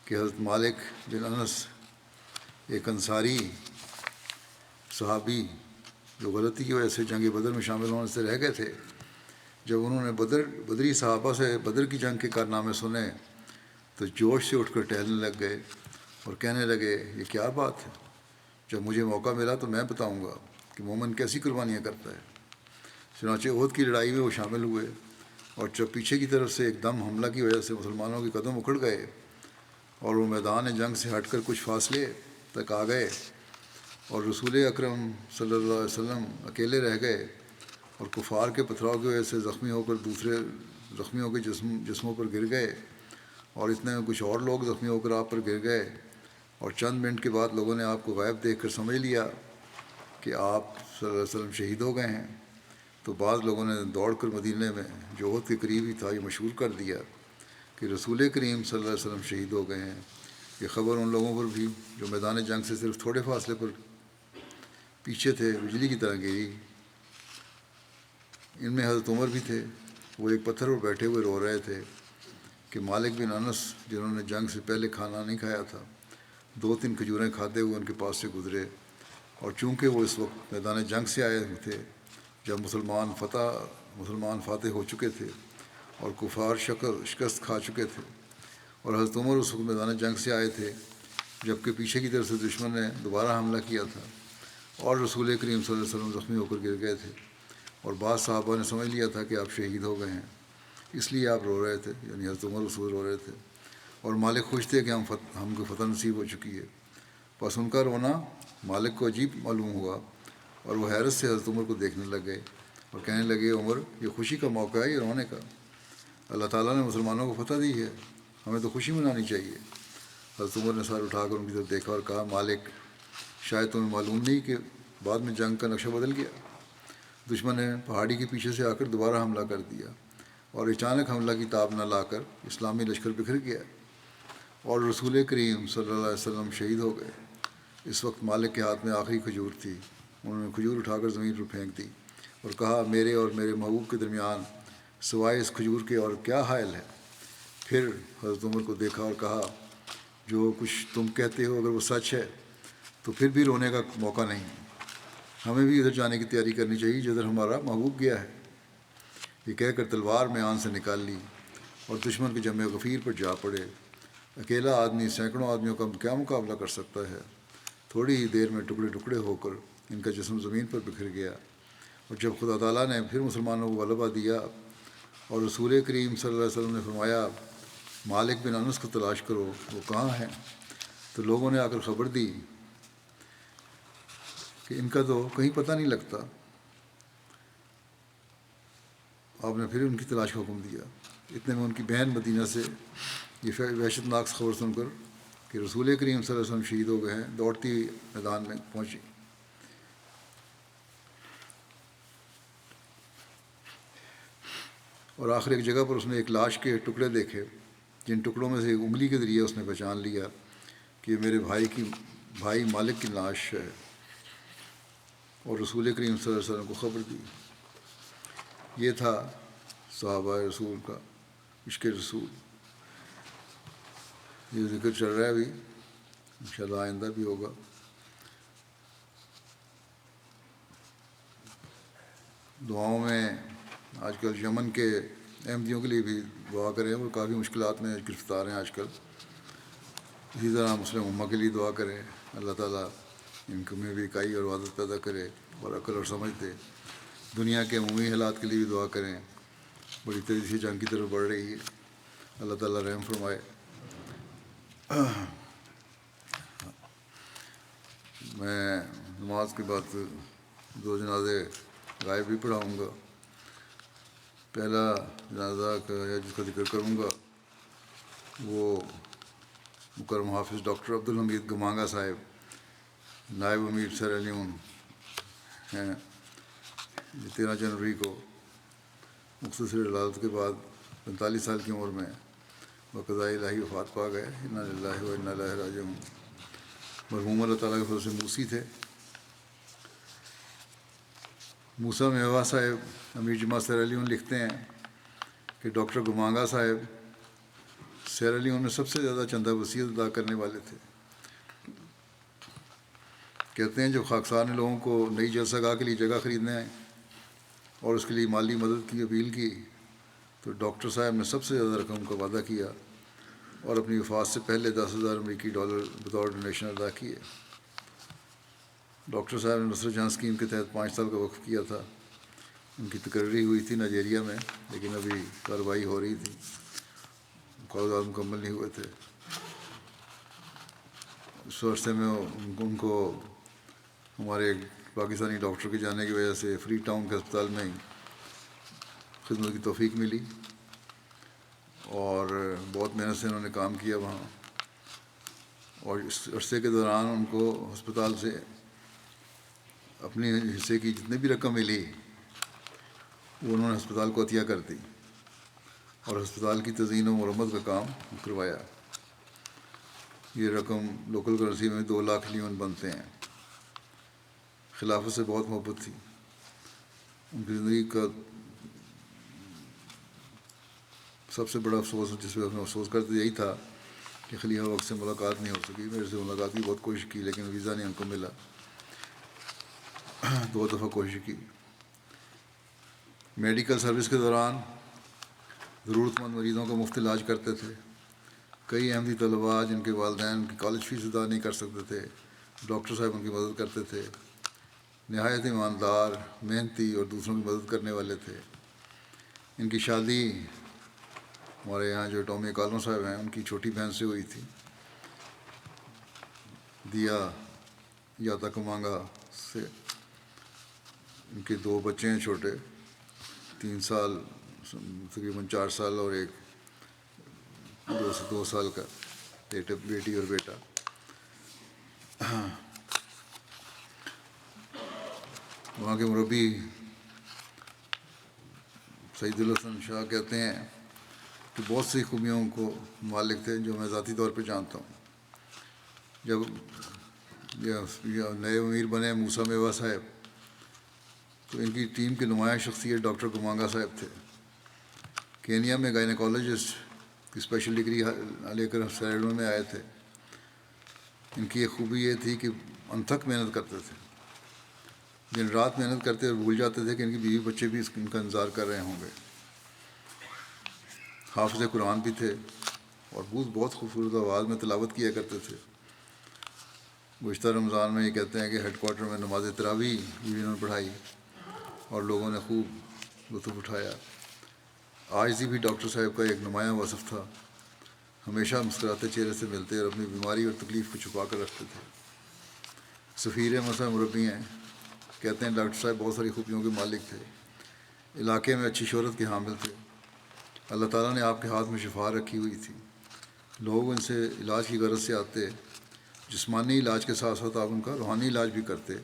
کہ حضرت مالک بن انس، ایک انصاری صحابی جو غلطی کی وجہ سے جنگ بدر میں شامل ہونے سے رہ گئے تھے، جب انہوں نے بدری صحابہ سے بدر کی جنگ کے کارنامے سنے تو جوش سے اٹھ کر ٹہلنے لگ گئے اور کہنے لگے یہ کیا بات ہے؟ جب مجھے موقع ملا تو میں بتاؤں گا۔ کہ مومن کیسی قربانیاں کرتا ہے۔ چنانچہ احد کی لڑائی میں وہ شامل ہوئے، اور جب پیچھے کی طرف سے ایک دم حملہ کی وجہ سے مسلمانوں کے قدم اکھڑ گئے اور وہ میدان جنگ سے ہٹ کر کچھ فاصلے تک آ گئے، اور رسول اکرم صلی اللہ علیہ وسلم اکیلے رہ گئے، اور کفار کے پتھراؤ کی وجہ سے زخمی ہو کر دوسرے زخمیوں کے جسموں پر گر گئے، اور اتنے میں کچھ اور لوگ زخمی ہو کر آپ پر گر گئے، اور چند منٹ کے بعد لوگوں نے آپ کو غائب دیکھ کر سمجھ لیا کہ آپ صلی اللہ علیہ وسلم شہید ہو گئے ہیں۔ تو بعض لوگوں نے دوڑ کر مدینے میں جو احد کے قریب ہی تھا یہ مشہور کر دیا کہ رسول کریم صلی اللہ علیہ وسلم شہید ہو گئے ہیں۔ یہ خبر ان لوگوں پر بھی جو میدان جنگ سے صرف تھوڑے فاصلے پر پیچھے تھے بجلی کی طرح گری۔ ان میں حضرت عمر بھی تھے، وہ ایک پتھر پر بیٹھے ہوئے رو رہے تھے کہ مالک بن انس جنہوں نے جنگ سے پہلے کھانا نہیں کھایا تھا 2-3 کھجوریں کھاتے ہوئے ان کے پاس سے گزرے، اور چونکہ وہ اس وقت میدان جنگ سے آئے ہوئے تھے جب مسلمان فاتح ہو چکے تھے اور کفار شکست کھا چکے تھے، اور حضرت عمر اس وقت میدان جنگ سے آئے تھے جبکہ پیچھے کی طرف سے دشمن نے دوبارہ حملہ کیا تھا، اور رسول کریم صلی اللہ علیہ وسلم زخمی ہو کر گر گئے تھے، اور بعض صحابہ نے سمجھ لیا تھا کہ آپ شہید ہو گئے ہیں، اس لیے آپ رو رہے تھے، یعنی حضرت عمر رسول رو رہے تھے، اور مالک خوش تھے کہ ہم کو فتح نصیب ہو چکی ہے۔ بس ان کا رونا مالک کو عجیب معلوم ہوا، اور وہ حیرت سے حضرت عمر کو دیکھنے لگ گئے اور کہنے لگے، عمر یہ خوشی کا موقع ہے، یہ رونے کا؟ اللہ تعالیٰ نے مسلمانوں کو فتح دی ہے، ہمیں تو خوشی منانی چاہیے۔ حضرت عمر نے سر اٹھا کر ان کی طرف دیکھا اور کہا، مالک شاید تمہیں معلوم نہیں کہ بعد میں جنگ کا نقشہ بدل گیا، دشمن نے پہاڑی کے پیچھے سے آ کر دوبارہ حملہ کر دیا، اور اچانک حملہ کی تاب نہ لا کر اسلامی لشکر بکھر گیا، اور رسول کریم صلی اللہ علیہ وسلم شہید ہو گئے۔ اس وقت مالک کے ہاتھ میں آخری کھجور تھی، انہوں نے کھجور اٹھا کر زمین پر پھینک دی اور کہا، میرے اور میرے محبوب کے درمیان سوائے اس کھجور کے اور کیا حائل ہے؟ پھر حضرت عمر کو دیکھا اور کہا، جو کچھ تم کہتے ہو اگر وہ سچ ہے تو پھر بھی رونے کا موقع نہیں، ہمیں بھی ادھر جانے کی تیاری کرنی چاہیے جدھر ہمارا محبوب گیا ہے۔ یہ کہہ کر تلوار میان سے نکال لی اور دشمن کے جمع غفیر پر جا پڑے۔ اکیلا آدمی سینکڑوں آدمیوں کا کیا مقابلہ کر سکتا ہے؟ تھوڑی ہی دیر میں ٹکڑے ٹکڑے ہو کر ان کا جسم زمین پر بکھر گیا، اور جب خدا تعالیٰ نے پھر مسلمانوں کو غلبہ دیا اور رسول کریم صلی اللہ علیہ وسلم نے فرمایا، مالک بن انس کو تلاش کرو، وہ کہاں ہیں؟ تو لوگوں نے آ کر خبر دی کہ ان کا تو کہیں پتہ نہیں لگتا۔ آپ نے پھر ان کی تلاش کا حکم دیا۔ اتنے میں ان کی بہن مدینہ سے یہ وحشت ناک خبر سن کر کہ رسول کریم صلی اللہ علیہ وسلم شہید ہو گئے ہیں دوڑتی ہوئی میدان میں پہنچی، اور آخر ایک جگہ پر اس نے ایک لاش کے ٹکڑے دیکھے جن ٹکڑوں میں سے ایک انگلی کے ذریعے اس نے پہچان لیا کہ یہ میرے بھائی مالک کی لاش ہے، اور رسول کریم صلی اللہ علیہ وسلم کو خبر دی۔ یہ تھا صحابہ رسول کا عشق رسول۔ یہ ذکر چل رہا ہے ابھی، انشاءاللہ آئندہ بھی ہوگا۔ دعاؤں میں آج کل یمن کے احمدیوں کے لیے بھی دعا کریں، وہ کافی مشکلات میں گرفتار ہیں آج کل۔ اسی طرح مسلم امہ کے لیے دعا کریں، اللہ تعالیٰ ان کو میں بھی اکائی اور وحدت پیدا کرے اور عقل اور سمجھ دے۔ دنیا کے عمومی حالات کے لیے بھی دعا کریں، بڑی تیزی سے جنگ کی طرف بڑھ رہی ہے، اللہ تعالیٰ رحم فرمائے۔ میں نماز کے بعد 2 جنازے غائب بھی پڑھاؤں گا۔ پہلا جنازہ جس کا ذکر کروں گا وہ مکرم حافظ ڈاکٹر عبدالحمید گمانگا صاحب، نائب امیر سیرا لیون ہیں۔ 13 جنوری کو مختصر علالت کے بعد 45 سال کی عمر میں بقضاء الہی وفات پا گئے۔ انا للہ و انا الیہ راجعون۔ مرحوم اللہ تعالیٰ کے فضل سے موسی تھے۔ موسیٰ میوا صاحب امیر جماعت سیرا لیون لکھتے ہیں کہ ڈاکٹر گمانگا صاحب سیرا لیون میں سب سے زیادہ چندہ وصیت ادا کرنے والے تھے۔ کہتے ہیں جب خاکسار نے لوگوں کو نئی جلسہ گاہ کے لیے جگہ خریدنے اور اس کے لیے مالی مدد کی اپیل کی تو ڈاکٹر صاحب نے سب سے زیادہ رقم کا وعدہ کیا اور اپنی وفات سے پہلے $10,000 امریکی بطور ڈونیشن ادا کیے۔ ڈاکٹر صاحب نے نصرت جہاں اسکیم کے تحت 5 سال کا وقف کیا تھا. ان کی تقرری ہوئی تھی نائجیریا میں، لیکن ابھی کارروائی ہو رہی تھی، کاغذات مکمل نہیں ہوئے تھے. اس عرصے میں ان کو ہمارے ایک پاکستانی ڈاکٹر کے جانے کی وجہ سے فری ٹاؤن کے ہسپتال میں ہی خدمت کی توفیق ملی، اور بہت محنت سے انہوں نے کام کیا وہاں. اور اس عرصے کے دوران ان کو ہسپتال سے اپنے حصے کی جتنی بھی رقم ملی وہ انہوں نے ہسپتال کو عطیہ کر دی، اور ہسپتال کی تزئین و مرمت کا کام کروایا. یہ رقم لوکل کرنسی میں 2 لاکھ لیون بنتے ہیں. خلافت سے بہت محبت تھی. ان کی زندگی کا سب سے بڑا افسوس جس پہ میں افسوس کرتے یہی تھا کہ خلیفہ وقت سے ملاقات نہیں ہو سکی. میرے سے ملاقات کی بہت کوشش کی لیکن ویزا نہیں ان کو ملا. 2 دفعہ کوشش کی. میڈیکل سروس کے دوران ضرورت مند مریضوں کا مفت علاج کرتے تھے. کئی احمدی طلباء جن کے والدین ان کی کالج فیس ادا نہیں کر سکتے تھے، ڈاکٹر صاحب ان کی مدد کرتے تھے. نہایت ایماندار، محنتی اور دوسروں کی مدد کرنے والے تھے. ان کی شادی ہمارے یہاں جو ٹومی کالوں صاحب ہیں ان کی چھوٹی بہن سے ہوئی تھی، دیا یاتا کمانگا سے. ان کے 2 بچے ہیں چھوٹے، 3 سال، تقریباً 4 سال اور ایک 2 سال کا بیٹی اور بیٹا. وہاں کے مربی سعید الحسن شاہ کہتے ہیں کہ بہت سی خوبیوں کو مالک تھے جو میں ذاتی طور پہ جانتا ہوں. جب یہ نئے امیر بنے موسیٰ میوہ صاحب تو ان کی ٹیم کی نمایاں شخصیت ڈاکٹر کمانگا صاحب تھے. کینیا میں گائنیکالوجسٹ کی اسپیشل ڈگری لے کر سیریڈون میں آئے تھے. ان کی ایک خوبی یہ تھی کہ انتھک محنت کرتے تھے. دن رات محنت کرتے اور بھول جاتے تھے کہ ان کی بیوی بچے بھی ان کا انتظار کر رہے ہوں گے. حافظ قرآن بھی تھے اور بہت خوبصورت آواز میں تلاوت کیا کرتے تھے. گزشتہ رمضان میں یہ کہتے ہیں کہ ہیڈ کوارٹر میں نماز تراویح بھی انہوں نے پڑھائی اور لوگوں نے خوب لطف اٹھایا. عاجزی بھی ڈاکٹر صاحب کا ایک نمایاں وصف تھا. ہمیشہ مسکراتے چہرے سے ملتے اور اپنی بیماری اور تکلیف کو چھپا کر رکھتے تھے. سفیر مسئلہ مربی ہیں، کہتے ہیں ڈاکٹر صاحب بہت ساری خوبیوں کے مالک تھے. علاقے میں اچھی شہرت کے حامل تھے. اللہ تعالیٰ نے آپ کے ہاتھ میں شفا رکھی ہوئی تھی. لوگ ان سے علاج کی غرض سے آتے. جسمانی علاج کے ساتھ ساتھ آپ ان کا روحانی علاج بھی کرتے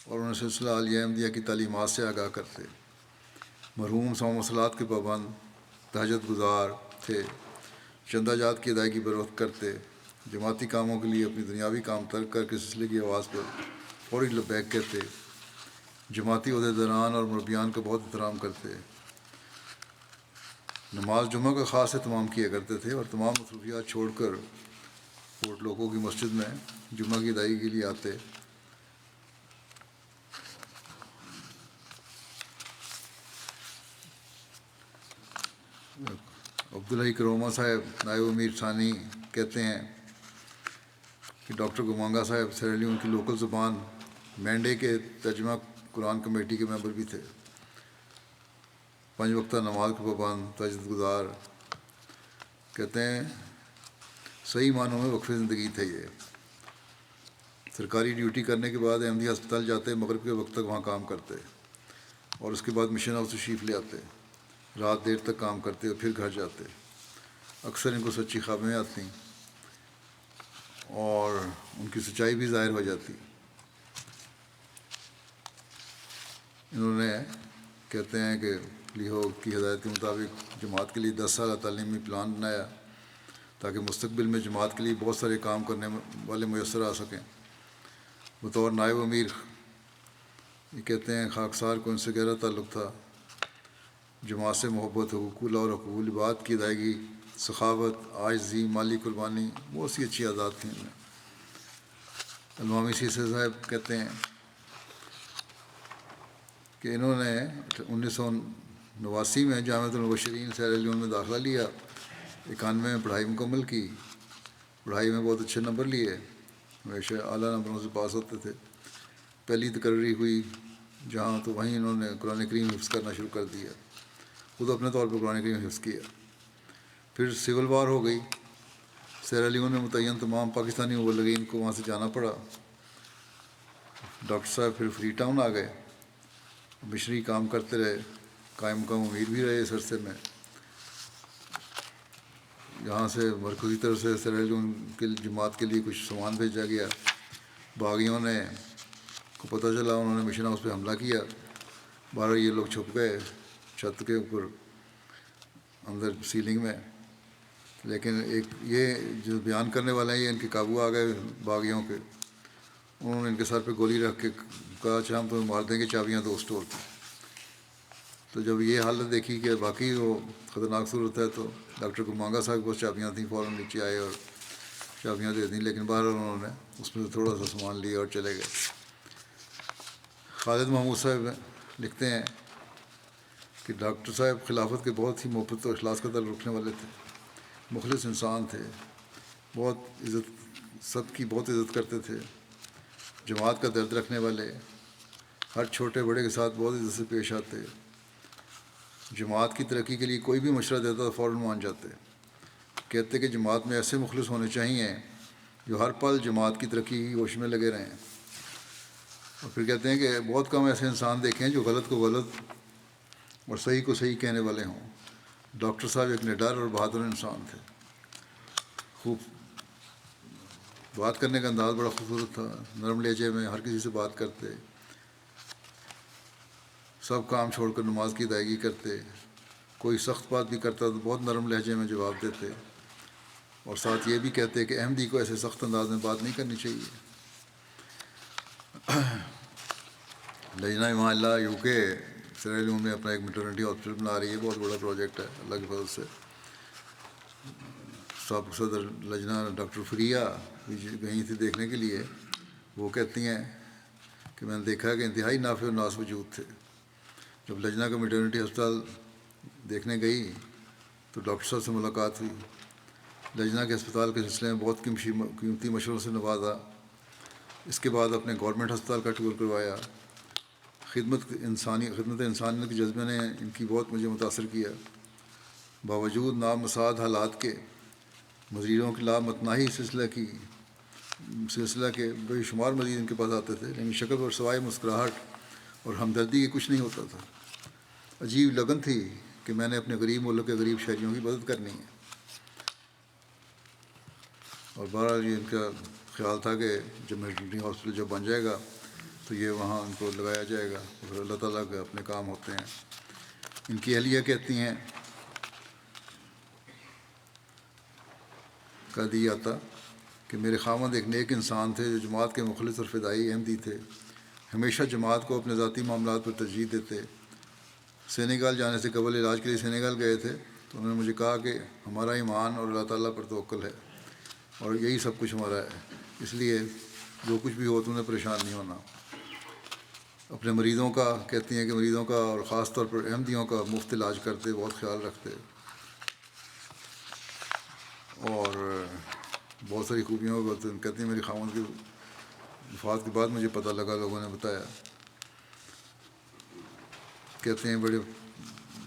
اور انہیں سلسلہ عالیہ احمدیہ کی تعلیمات سے آگاہ کرتے. مرحوم صوم و صلات کے پابند، تہجد گزار تھے. چندہ جات کی ادائیگی بر وقت کرتے. جماعتی کاموں کے لیے اپنی دنیاوی کام ترک کر کے سلسلے کی آواز پر فوری لبیک کہتے. جماعتی عہدیداران اور مربیان کا بہت احترام کرتے. نماز جمعہ کا خاص اہتمام کیا کرتے تھے اور تمام مصروفیات چھوڑ کر پورٹ لوگوں کی مسجد میں جمعہ کی ادائیگی کے لیے آتے. عبدالحی کروما صاحب نائب امیر ثانی کہتے ہیں کہ ڈاکٹر کمانگا صاحب سیریلیون کی لوکل زبان مینڈے کے ترجمہ قرآن کمیٹی کے ممبر بھی تھے. 5 وقتہ نماز کے پابند، تہجد گزار. کہتے ہیں صحیح معنوں میں وقف زندگی تھے. یہ سرکاری ڈیوٹی کرنے کے بعد احمدیہ ہسپتال جاتے، مغرب کے وقت تک وہاں کام کرتے اور اس کے بعد مشن ہاؤس تشریف لے آتے. رات دیر تک کام کرتے اور پھر گھر جاتے. اکثر ان کو سچی خوابیں آتی اور ان کی سچائی بھی ظاہر ہو جاتی. انہوں نے کہتے ہیں کہ لیہو کی ہدایت کے مطابق جماعت کے لیے 10 سالہ تعلیمی پلان بنایا تاکہ مستقبل میں جماعت کے لیے بہت سارے کام کرنے والے میسر آ سکیں. بطور نائب امیر یہ کہتے ہیں خاکسار کو ان سے گہرا تعلق تھا. جماعت سے محبت، حقوق اللہ اور حقوق العباد کی ادائیگی، سخاوت، عاجزی، مالی قربانی، بہت سی اچھی عادات تھیں ان میں. علامہ سیسی صاحب کہتے ہیں کہ انہوں نے 1989 میں جامعۃ المبشرین سیریلیون میں داخلہ لیا. 91 میں پڑھائی مکمل کی. پڑھائی میں بہت اچھے نمبر لیے، ہمیشہ اعلیٰ نمبروں سے پاس ہوتے تھے. پہلی تقرری ہوئی جہاں تو وہیں انہوں نے قرآن کریم حفظ کرنا شروع کر دیا، خود اپنے طور پر قرآن کریم حفظ کیا۔ پھر سول وار ہو گئی، سیرا لیون میں متعین تمام پاکستانی مبلغین کو وہاں سے جانا پڑا۔ ڈاکٹر صاحب پھر فری ٹاؤن آ گئے، مشنری کام کرتے رہے، قائم مقام امیر بھی رہے اس عرصے میں۔ یہاں سے مرکزی طرف سے سیرا لیون کے جماعت کے لیے کچھ سامان بھیجا گیا، باغیوں نے کو پتہ چلا، انہوں نے مشن ہاؤس پہ حملہ کیا، باہر یہ لوگ چھپ گئے چھت کے اوپر اندر سیلنگ میں، لیکن ایک یہ جو بیان کرنے والے ہیں یہ ان کے قابو آ گئے باغیوں کے، انہوں نے ان کے سر پہ گولی رکھ کے کہا اچھا ہم تمہیں مار دیں گے، چابیاں دو اسٹور کی۔ تو جب یہ حالت دیکھی کہ باقی وہ خطرناک صورت ہے تو ڈاکٹر گمانگا صاحب کے پاس چابیاں تھیں، فوراً نیچے آئے اور چابیاں دے دیں، لیکن باہر انہوں نے اس میں سے تھوڑا سا سامان لیا اور چلے گئے۔ خالد محمود صاحب لکھتے ہیں کہ ڈاکٹر صاحب خلافت کے بہت ہی محبت اور اخلاص کا تعلق رکھنے والے تھے، مخلص انسان تھے، بہت عزت، سب کی بہت عزت کرتے تھے، جماعت کا درد رکھنے والے، ہر چھوٹے بڑے کے ساتھ بہت عزت سے پیش آتے، جماعت کی ترقی کے لیے کوئی بھی مشورہ دیتا تو فوراً مان جاتے، کہتے کہ جماعت میں ایسے مخلص ہونے چاہیے جو ہر پل جماعت کی ترقی کی کوشش میں لگے رہیں۔ اور پھر کہتے ہیں کہ بہت کم ایسے انسان دیکھے ہیں جو غلط کو غلط اور صحیح کو صحیح کہنے والے ہوں۔ ڈاکٹر صاحب ایک نڈر اور بہادر انسان تھے، خوب بات کرنے کا انداز بڑا خوبصورت تھا، نرم لہجے میں ہر کسی سے بات کرتے، سب کام چھوڑ کر نماز کی ادائیگی کرتے، کوئی سخت بات بھی کرتا تو بہت نرم لہجے میں جواب دیتے، اور ساتھ یہ بھی کہتے کہ احمدی کو ایسے سخت انداز میں بات نہیں کرنی چاہیے۔ لجنہ ایمان اللہ یو کے سیرا لیون میں اپنا ایک میٹرنٹی ہاسپٹل بنا رہی ہے، بہت بڑا پروجیکٹ ہے اللہ کے فضل سے۔ سابق صدر لجنہ ڈاکٹر فریہ گئی تھی دیکھنے کے لیے، وہ کہتی ہیں کہ میں نے دیکھا کہ انتہائی نافع و ناس وجود تھے۔ جب لجنہ کا میٹرنٹی ہسپتال دیکھنے گئی تو ڈاکٹر صاحب سے ملاقات ہوئی، لجنہ کے ہسپتال کے سلسلے میں بہت قیمتی مشوروں سے نوازا، اس کے بعد اپنے گورنمنٹ ہسپتال کا ٹور کروایا۔ خدمت انسانیت کے جذبے نے ان کی بہت مجھے متاثر کیا، باوجود نامساعد حالات کے مریضوں کے لامتناہی سلسلہ کے بے شمار مریض ان کے پاس آتے تھے، لیکن شکل پر سوائے مسکراہٹ اور ہمدردی کے کچھ نہیں ہوتا تھا۔ عجیب لگن تھی کہ میں نے اپنے غریب ملک کے غریب شہریوں کی مدد کرنی ہے، اور بہرحال یہ ان کا خیال تھا کہ جب میٹرنٹی ہاسپٹل جب بن جائے گا تو یہ وہاں ان کو لگایا جائے گا، اور اللہ تعالیٰ کے اپنے کام ہوتے ہیں۔ ان کی اہلیہ کہتی ہیں قادی آتا کہ میرے خاوند ایک نیک انسان تھے جو جماعت کے مخلص اور فدائی احمدی تھے، ہمیشہ جماعت کو اپنے ذاتی معاملات پر ترجیح دیتے۔ سینیگال جانے سے قبل علاج کے لیے سینیگال گئے تھے تو انہوں نے مجھے کہا کہ ہمارا ایمان اور اللہ تعالیٰ پر توکل ہے اور یہی سب کچھ ہمارا ہے، اس لیے جو کچھ بھی ہو تو انہیں پریشان نہیں ہونا۔ اپنے مریضوں کا کہتی ہیں کہ مریضوں کا اور خاص طور پر احمدیوں کا مفت علاج کرتے، بہت خیال رکھتے، اور بہت ساری خوبیوں کو کہتی ہیں میری خاوند کی وفات کے بعد مجھے پتہ لگا، لوگوں نے بتایا۔ کہتے ہیں بڑے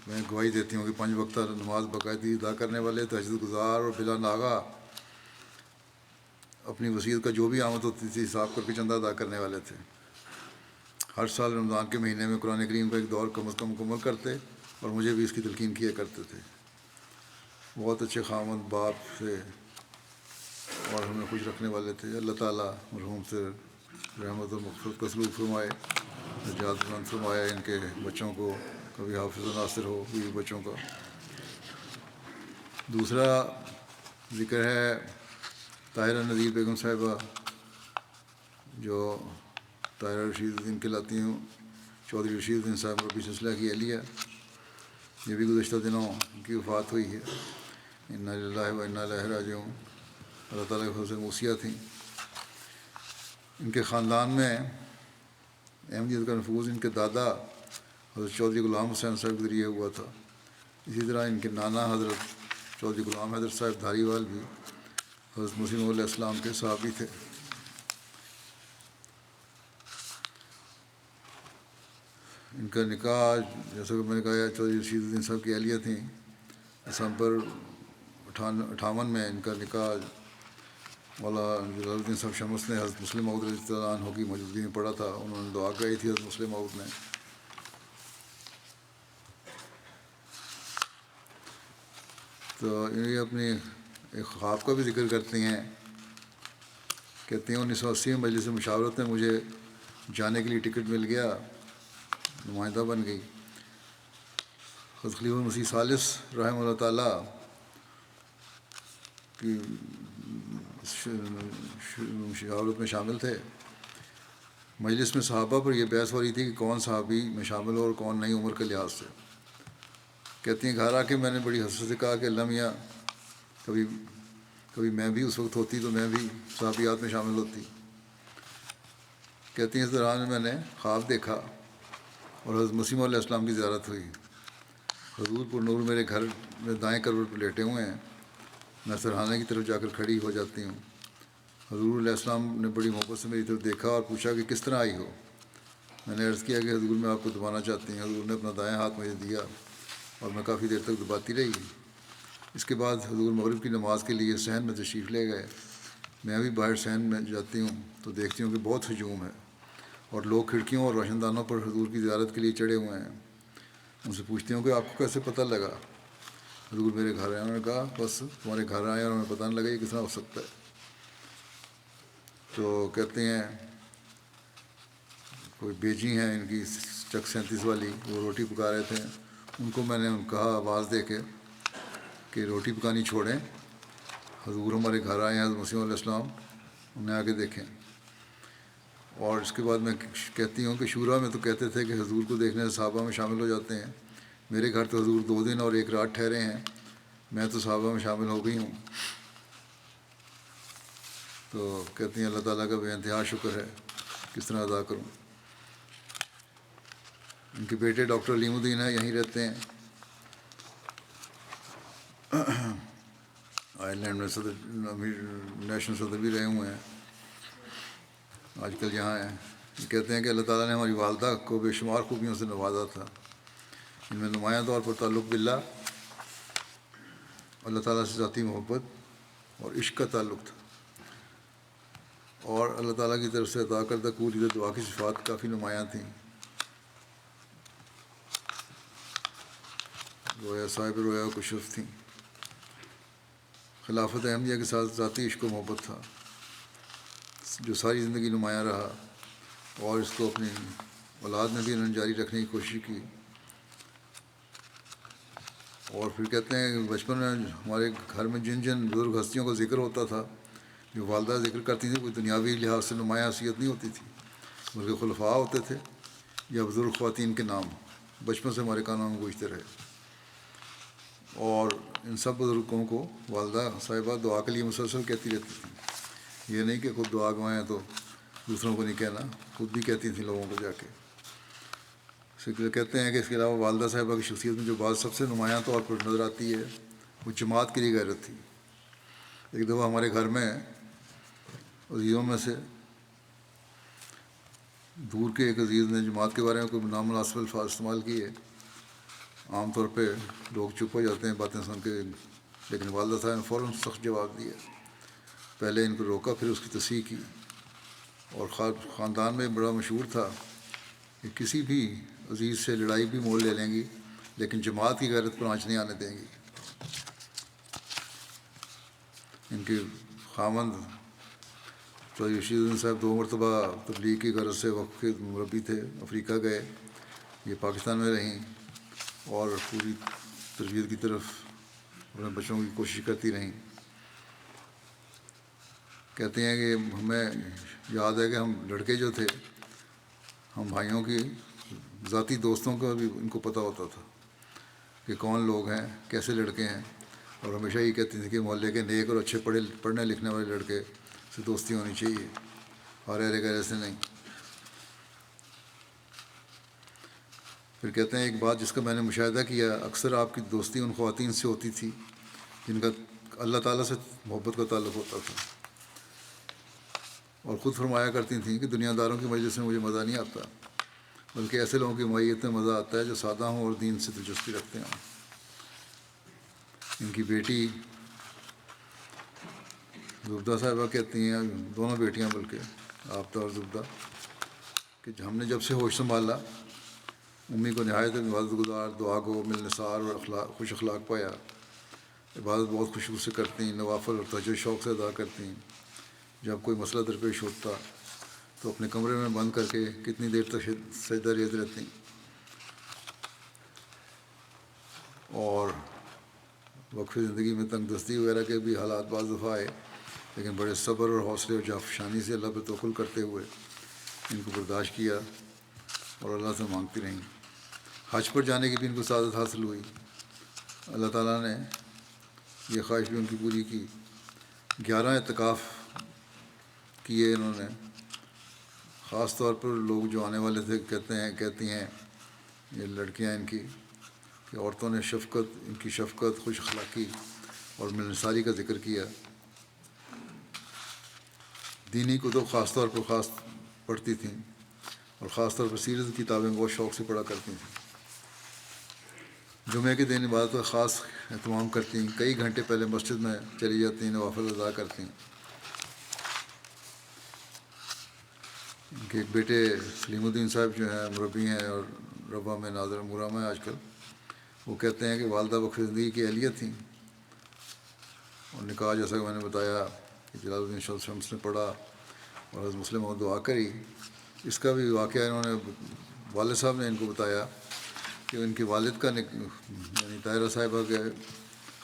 میں گواہی دیتی ہوں کہ 5 وقتہ نماز باقاعدگی ادا کرنے والے، تہجد گزار، اور بلا ناغہ اپنی وصیت کا جو بھی آمد ہوتی تھی حساب کر کے چندہ ادا کرنے والے تھے۔ ہر سال رمضان کے مہینے میں قرآن کریم کا ایک دور کم از کم مکمل کرتے اور مجھے بھی اس کی تلقین کیا کرتے تھے۔ بہت اچھے خاوند، باپ سے اور ہمیں خوش رکھنے والے تھے۔ اللہ تعالیٰ مرحوم سے رحمت اور مغفرت کا سلوک فرمائے، نجات مند فرمائے، ان کے بچوں کو کبھی حافظ و ناصر ہو بیوی بچوں کا۔ دوسرا ذکر ہے طاہرہ نذیر بیگم صاحبہ، جو طاہرہ رشید الدین کہلاتی ہوں، چودھری رشید الدین صاحب ربی سلسلہ کی اہلیہ، یہ بھی گزشتہ دنوں ان کی وفات ہوئی ہے۔ انا للہ و انا الیہ راجعون، اللہ تعالیٰ کے فضل سے موسیہ تھیں۔ ان کے خاندان میں احمدیت کا نفوذ ان کے دادا حضرت چودھری غلام حسین صاحب کے ذریعے ہوا تھا، اسی طرح ان کے نانا حضرت چودھری غلام حیدر صاحب دھاری وال بھی حضرت مسیح علیہ السلام کے صحابی تھے۔ ان کا نکاح جیسا کہ میں نے کہا چودھری رشید الدین صاحب کی اہلیہ تھیں. دسمبر 58 میں ان کا نکاح مولانا جلال الدین صاحب شمس نے حضرت مسلم موعود رضی اللہ عنہ کی موجودگی میں پڑھا تھا. انہوں نے دعا کرائی تھی حضرت مسلم موعود نے. تو یہ اپنی ایک خواب کا بھی ذکر کرتی ہیں. کہتے ہیں 1980 میں مجلس مشاورت میں مجھے جانے کے لیے ٹکٹ مل گیا, نمائندہ بن گئی. حضرت خلیفہ مسیح ثالث رحمہ اللہ تعالیٰ کی مشاورت میں شامل تھے. مجلس میں صحابہ پر یہ بحث ہو رہی تھی کہ کون صحابی میں شامل ہو اور کون نہیں عمر کے لحاظ سے. کہتی ہیں گھر آ کے میں نے بڑی حسرت سے کہا کہ اللہ میاں کبھی میں بھی اس وقت ہوتی تو میں بھی صحابیات میں شامل ہوتی. کہتی ہیں اس دوران میں نے خواب دیکھا اور حضرت مسیح علیہ السلام کی زیارت ہوئی. حضور پر نور میرے گھر میں دائیں کروٹ پر لیٹے ہوئے ہیں. میں سرحانے کی طرف جا کر کھڑی ہو جاتی ہوں. حضور علیہ السلام نے بڑی محبت سے میری طرف دیکھا اور پوچھا کہ کس طرح آئی ہو. میں نے عرض کیا کہ حضور میں آپ کو دبانا چاہتی ہوں. حضور نے اپنا دائیں ہاتھ مجھے دیا اور میں کافی دیر تک دباتی رہی. اس کے بعد حضور مغرب کی نماز کے لیے صحن میں تشریف لے گئے. میں بھی باہر صحن میں جاتی ہوں تو دیکھتی ہوں کہ بہت ہجوم ہے اور لوگ کھڑکیوں اور روشن دانوں پر حضور کی زیارت کے لیے چڑھے ہوئے ہیں. ان سے پوچھتی ہوں کہ آپ کو کیسے پتہ لگا؟ حضور میرے گھر آئے. انہوں نے کہا بس تمہارے گھر آئے اور ہمیں پتہ نہیں لگا یہ کس طرح ہو سکتا ہے. تو کہتے ہیں کوئی بیجی ہیں ان کی چک 37 والی, وہ روٹی پکا رہے تھے. ان کو میں نے کہا آواز دے کے کہ روٹی پکانی چھوڑیں, حضور ہمارے گھر آئے ہیں حضرت مسیح علیہ السلام, انہیں آ کے دیکھیں. اور اس کے بعد میں کہتی ہوں کہ شورا میں تو کہتے تھے کہ حضور کو دیکھنے سے صحابہ میں شامل ہو جاتے ہیں. میرے گھر تو حضور 2 دن اور 1 رات ٹھہرے ہیں, میں تو صحابہ میں شامل ہو گئی ہوں. تو کہتی ہیں اللہ تعالیٰ کا بے انتہا شکر ہے, کس طرح ادا کروں. ان کے بیٹے ڈاکٹر علیم الدین ہیں, یہیں رہتے ہیں. آئرلینڈ میں صدر نیشنل صدر بھی رہے ہوئے ہیں, آج کل یہاں ہیں. یہ کہتے ہیں کہ اللہ تعالیٰ نے ہماری والدہ کو بے شمار خوبیوں سے نوازا تھا. ان میں نمایاں طور پر تعلق باللہ, اللہ تعالیٰ سے ذاتی محبت اور عشق کا تعلق تھا, اور اللہ تعالیٰ کی طرف سے عطا کردہ قبول دعا کی صفات کافی نمایاں تھیں. رویا صاحب رویا کشف تھیں. خلافت احمدیہ کے ساتھ ذاتی عشق و محبت تھا جو ساری زندگی نمایاں رہا, اور اس کو اپنی اولاد میں بھی انہوں نے جاری رکھنے کی کوشش کی. اور پھر کہتے ہیں کہ بچپن میں ہمارے گھر میں جن جن بزرگ ہستیوں کا ذکر ہوتا تھا, جو والدہ ذکر کرتی تھیں, کوئی دنیاوی لحاظ سے نمایاں حیثیت نہیں ہوتی تھی, بلکہ خلفاء ہوتے تھے یا بزرگ خواتین کے نام بچپن سے ہمارے کانوں میں گونجتے رہے. اور ان سب بزرگوں کو والدہ صاحبہ دعا کے لیے مسلسل کہتی رہتی تھیں. یہ نہیں کہ خود دعا گوائیں تو دوسروں کو نہیں کہنا, خود بھی کہتی تھیں لوگوں کو جا کے. کہتے ہیں کہ اس کے علاوہ والدہ صاحبہ کی شخصیت میں جو بات سب سے نمایاں طور پر نظر آتی ہے وہ جماعت کے لیے غیرت تھی. ایک دفعہ ہمارے گھر میں عزیزوں میں سے دور کے ایک عزیز نے جماعت کے بارے میں کوئی نامناسب الفاظ استعمال کیے. عام طور پہ لوگ چپ ہو جاتے ہیں باتیں سن کے, لیکن والدہ صاحب نے فوراً سخت جواب دیا. پہلے ان کو روکا, پھر اس کی تصحیح کی. اور خاندان میں بڑا مشہور تھا کہ کسی بھی عزیز سے لڑائی بھی مول لے لیں گی, لیکن جماعت کی غیرت پر آنچ نہیں آنے دیں گی. ان کے خاوند چودھری رشید الدین صاحب 2 مرتبہ تبلیغ کی غرض سے وقف کے مربی تھے, افریقہ گئے. یہ پاکستان میں رہیں اور پوری تربیت کی طرف اپنے بچوں کی کوشش کرتی رہیں. کہتے ہیں کہ ہمیں یاد ہے کہ ہم لڑکے جو تھے, ہم بھائیوں کی ذاتی دوستوں کا بھی ان کو پتہ ہوتا تھا کہ کون لوگ ہیں, کیسے لڑکے ہیں, اور ہمیشہ یہ کہتی تھیں کہ محلے کے نیک اور اچھے پڑھنے لکھنے والے لڑکے سے دوستی ہونی چاہیے, اور ایرے گیرے سے نہیں. پھر کہتے ہیں ایک بات جس کا میں نے مشاہدہ کیا, اکثر آپ کی دوستی ان خواتین سے ہوتی تھی جن کا اللہ تعالیٰ سے محبت کا تعلق ہوتا تھا, اور خود فرمایا کرتی تھیں کہ دنیا داروں کی مجلس میں مجھے مزہ نہیں آتا, بلکہ ایسے لوگوں کی معیت میں مزہ آتا ہے جو سادہ ہوں اور دین سے دلچسپی رکھتے ہوں. ان کی بیٹی زبدہ صاحبہ کہتی ہیں، دونوں بیٹیاں بلکہ آفتہ اور زبدہ، کہ ہم نے جب سے ہوش سنبھالا امی کو نہایت عبادت گزار، دعا گو، ملنسار اور خوش اخلاق پایا. عبادت بہت خوشبو سے کرتی ہیں، نوافل اور تہجد شوق سے ادا کرتی ہیں. جب کوئی مسئلہ درپیش ہوتا تو اپنے کمرے میں بند کر کے کتنی دیر تک سجدہ ریز رہتی ہیں. اور وقف زندگی میں تنگ دستی وغیرہ کے بھی حالات بعض دفعہ آئے، لیکن بڑے صبر اور حوصلے اور جافشانی سے اللہ پہ توکل کرتے ہوئے ان کو برداشت کیا اور اللہ سے مانگتی رہیں. حج پر جانے کی بھی ان کو سعادت حاصل ہوئی. اللہ تعالیٰ نے یہ خواہش بھی ان کی پوری کی. 11 اعتکاف کیے انہوں نے. خاص طور پر لوگ جو آنے والے تھے کہتی ہیں یہ لڑکیاں ان کی، کہ عورتوں نے ان کی شفقت، خوش اخلاقی اور ملنساری کا ذکر کیا. دینی کتب خاص طور پر پڑھتی تھیں اور خاص طور پر سیرت کی کتابیں بہت شوق سے پڑھا کرتی تھیں. جمعہ کے دن عبادت کا خاص اہتمام کرتی ہیں. کئی گھنٹے پہلے مسجد میں چلی جاتی ہیں، نوافل ادا کرتی ہیں. ان کے ایک بیٹے سلیم الدین صاحب جو ہیں مربی ہیں اور ربا میں ناظر مرام ہیں آج کل، وہ کہتے ہیں کہ والدہ وقف زندگی کی اہلیہ تھیں اور نکاح جیسا کہ میں نے بتایا کہ جلال الدین شمس نے پڑھا اور حضرت مسلم اور دعا کری. اس کا بھی واقعہ انہوں نے والد صاحب نے ان کو بتایا کہ ان کے والد کا یعنی طاہرہ صاحبہ کے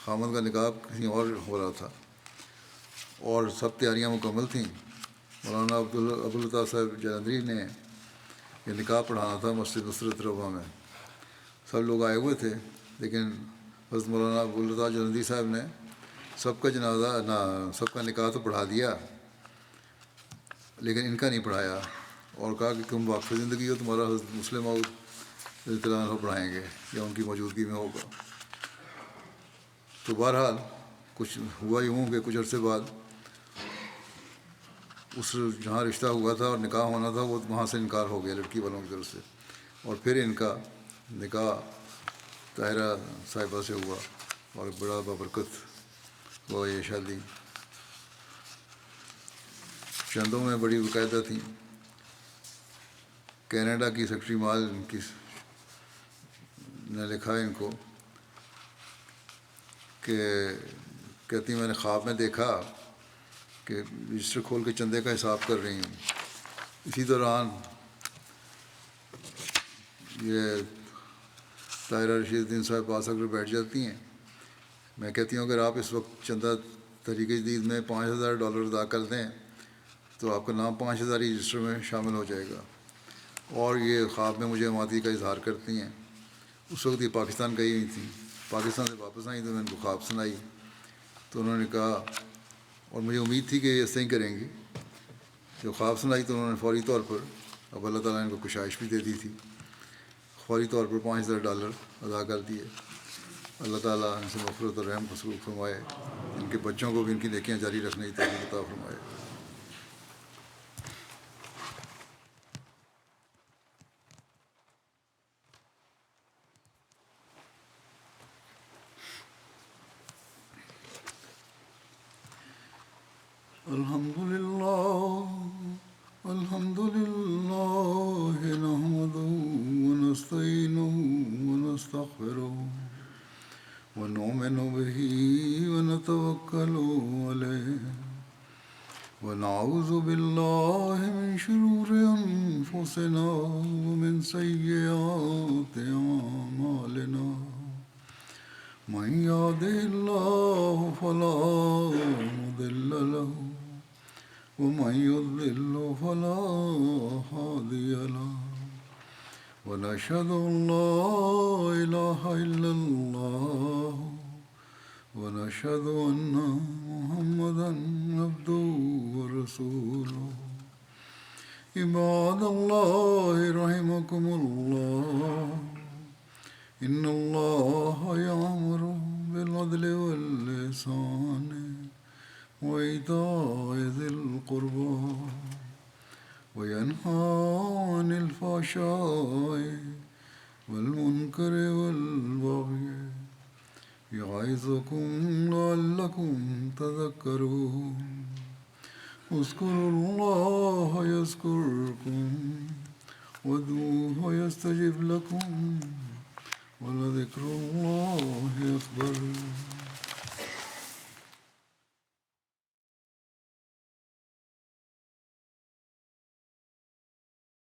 خامد کا نکاح کہیں اور ہو رہا تھا اور سب تیاریاں مکمل تھیں. مولانا ابوالعطا صاحب جلندری نے یہ نکاح پڑھانا تھا مسجد نصرت ربا میں. سب لوگ آئے ہوئے تھے، لیکن حضرت مولانا ابوالعطا جلندری صاحب نے سب کا نکاح تو پڑھا دیا لیکن ان کا نہیں پڑھایا، اور کہا کہ تم واقف زندگی ہو، تمہارا حضرت مسلم اور اطلاع ہو پڑھائیں گے یا ان کی موجودگی میں ہوگا. تو بہرحال کچھ ہوا یوں کہ کچھ عرصے بعد اس جہاں رشتہ ہوا تھا اور نکاح ہونا تھا وہ وہاں سے انکار ہو گیا لڑکی والوں کی طرف سے، اور پھر ان کا نکاح طاہرہ صاحبہ سے ہوا اور بڑا بابرکت ہوا یہ شادی. چندوں میں بڑی باقاعدہ تھیں. کینیڈا کی سیکرٹری مال ان کی نے لکھا ہے ان کو کہ کہتی میں نے خواب میں دیکھا کہ رجسٹر کھول کے چندے کا حساب کر رہی ہوں. اسی دوران یہ طاہرہ رشید الدین صاحب پاس اگر بیٹھ جاتی ہیں. میں کہتی ہوں اگر آپ اس وقت چندہ تحریک جدید میں $5000 ادا کر دیں تو آپ کا نام 5000 رجسٹر میں شامل ہو جائے گا. اور یہ خواب میں مجھے امادی کا اظہار کرتی ہیں. اس وقت یہ پاکستان گئی ہوئی تھیں. پاکستان سے واپس آئیں تو میں ان کو خواب سنائی تو انہوں نے کہا، اور مجھے امید تھی کہ یہ ایسے ہی کریں گی. جب خواب سنائی تو انہوں نے فوری طور پر، اب اللہ تعالیٰ نے ان کو کشائش بھی دے دی تھی، فوری طور پر $5000 ادا کر دیے. اللہ تعالیٰ ان سے مغفرت اور رحم کو سلوک فرمائے. ان کے بچوں کو بھی ان کی نیکیاں جاری رکھنے کی توفیق عطا فرمائے. الحمد لله نحمده ونستعينه ونستغفره ونؤمن به ونتوكل عليه ونعوذ بالله من شرور أنفسنا ومن سيئات أعمالنا. من يهده الله فلا مضل له ومن يضلل فلا هادي له. ونشهد أن لا إله إلا الله ونشهد أن محمدا عبده ورسوله. عباد الله رحمكم الله، إن الله يأمر بالعدل والإحسان وإيتاء ذي القربى وينهى عن الفحشاء والمنكر والبغي يعظكم لعلكم تذكرون اذكروا الله يذكركم وادعوه يستجب لكم ولذكر الله أكبر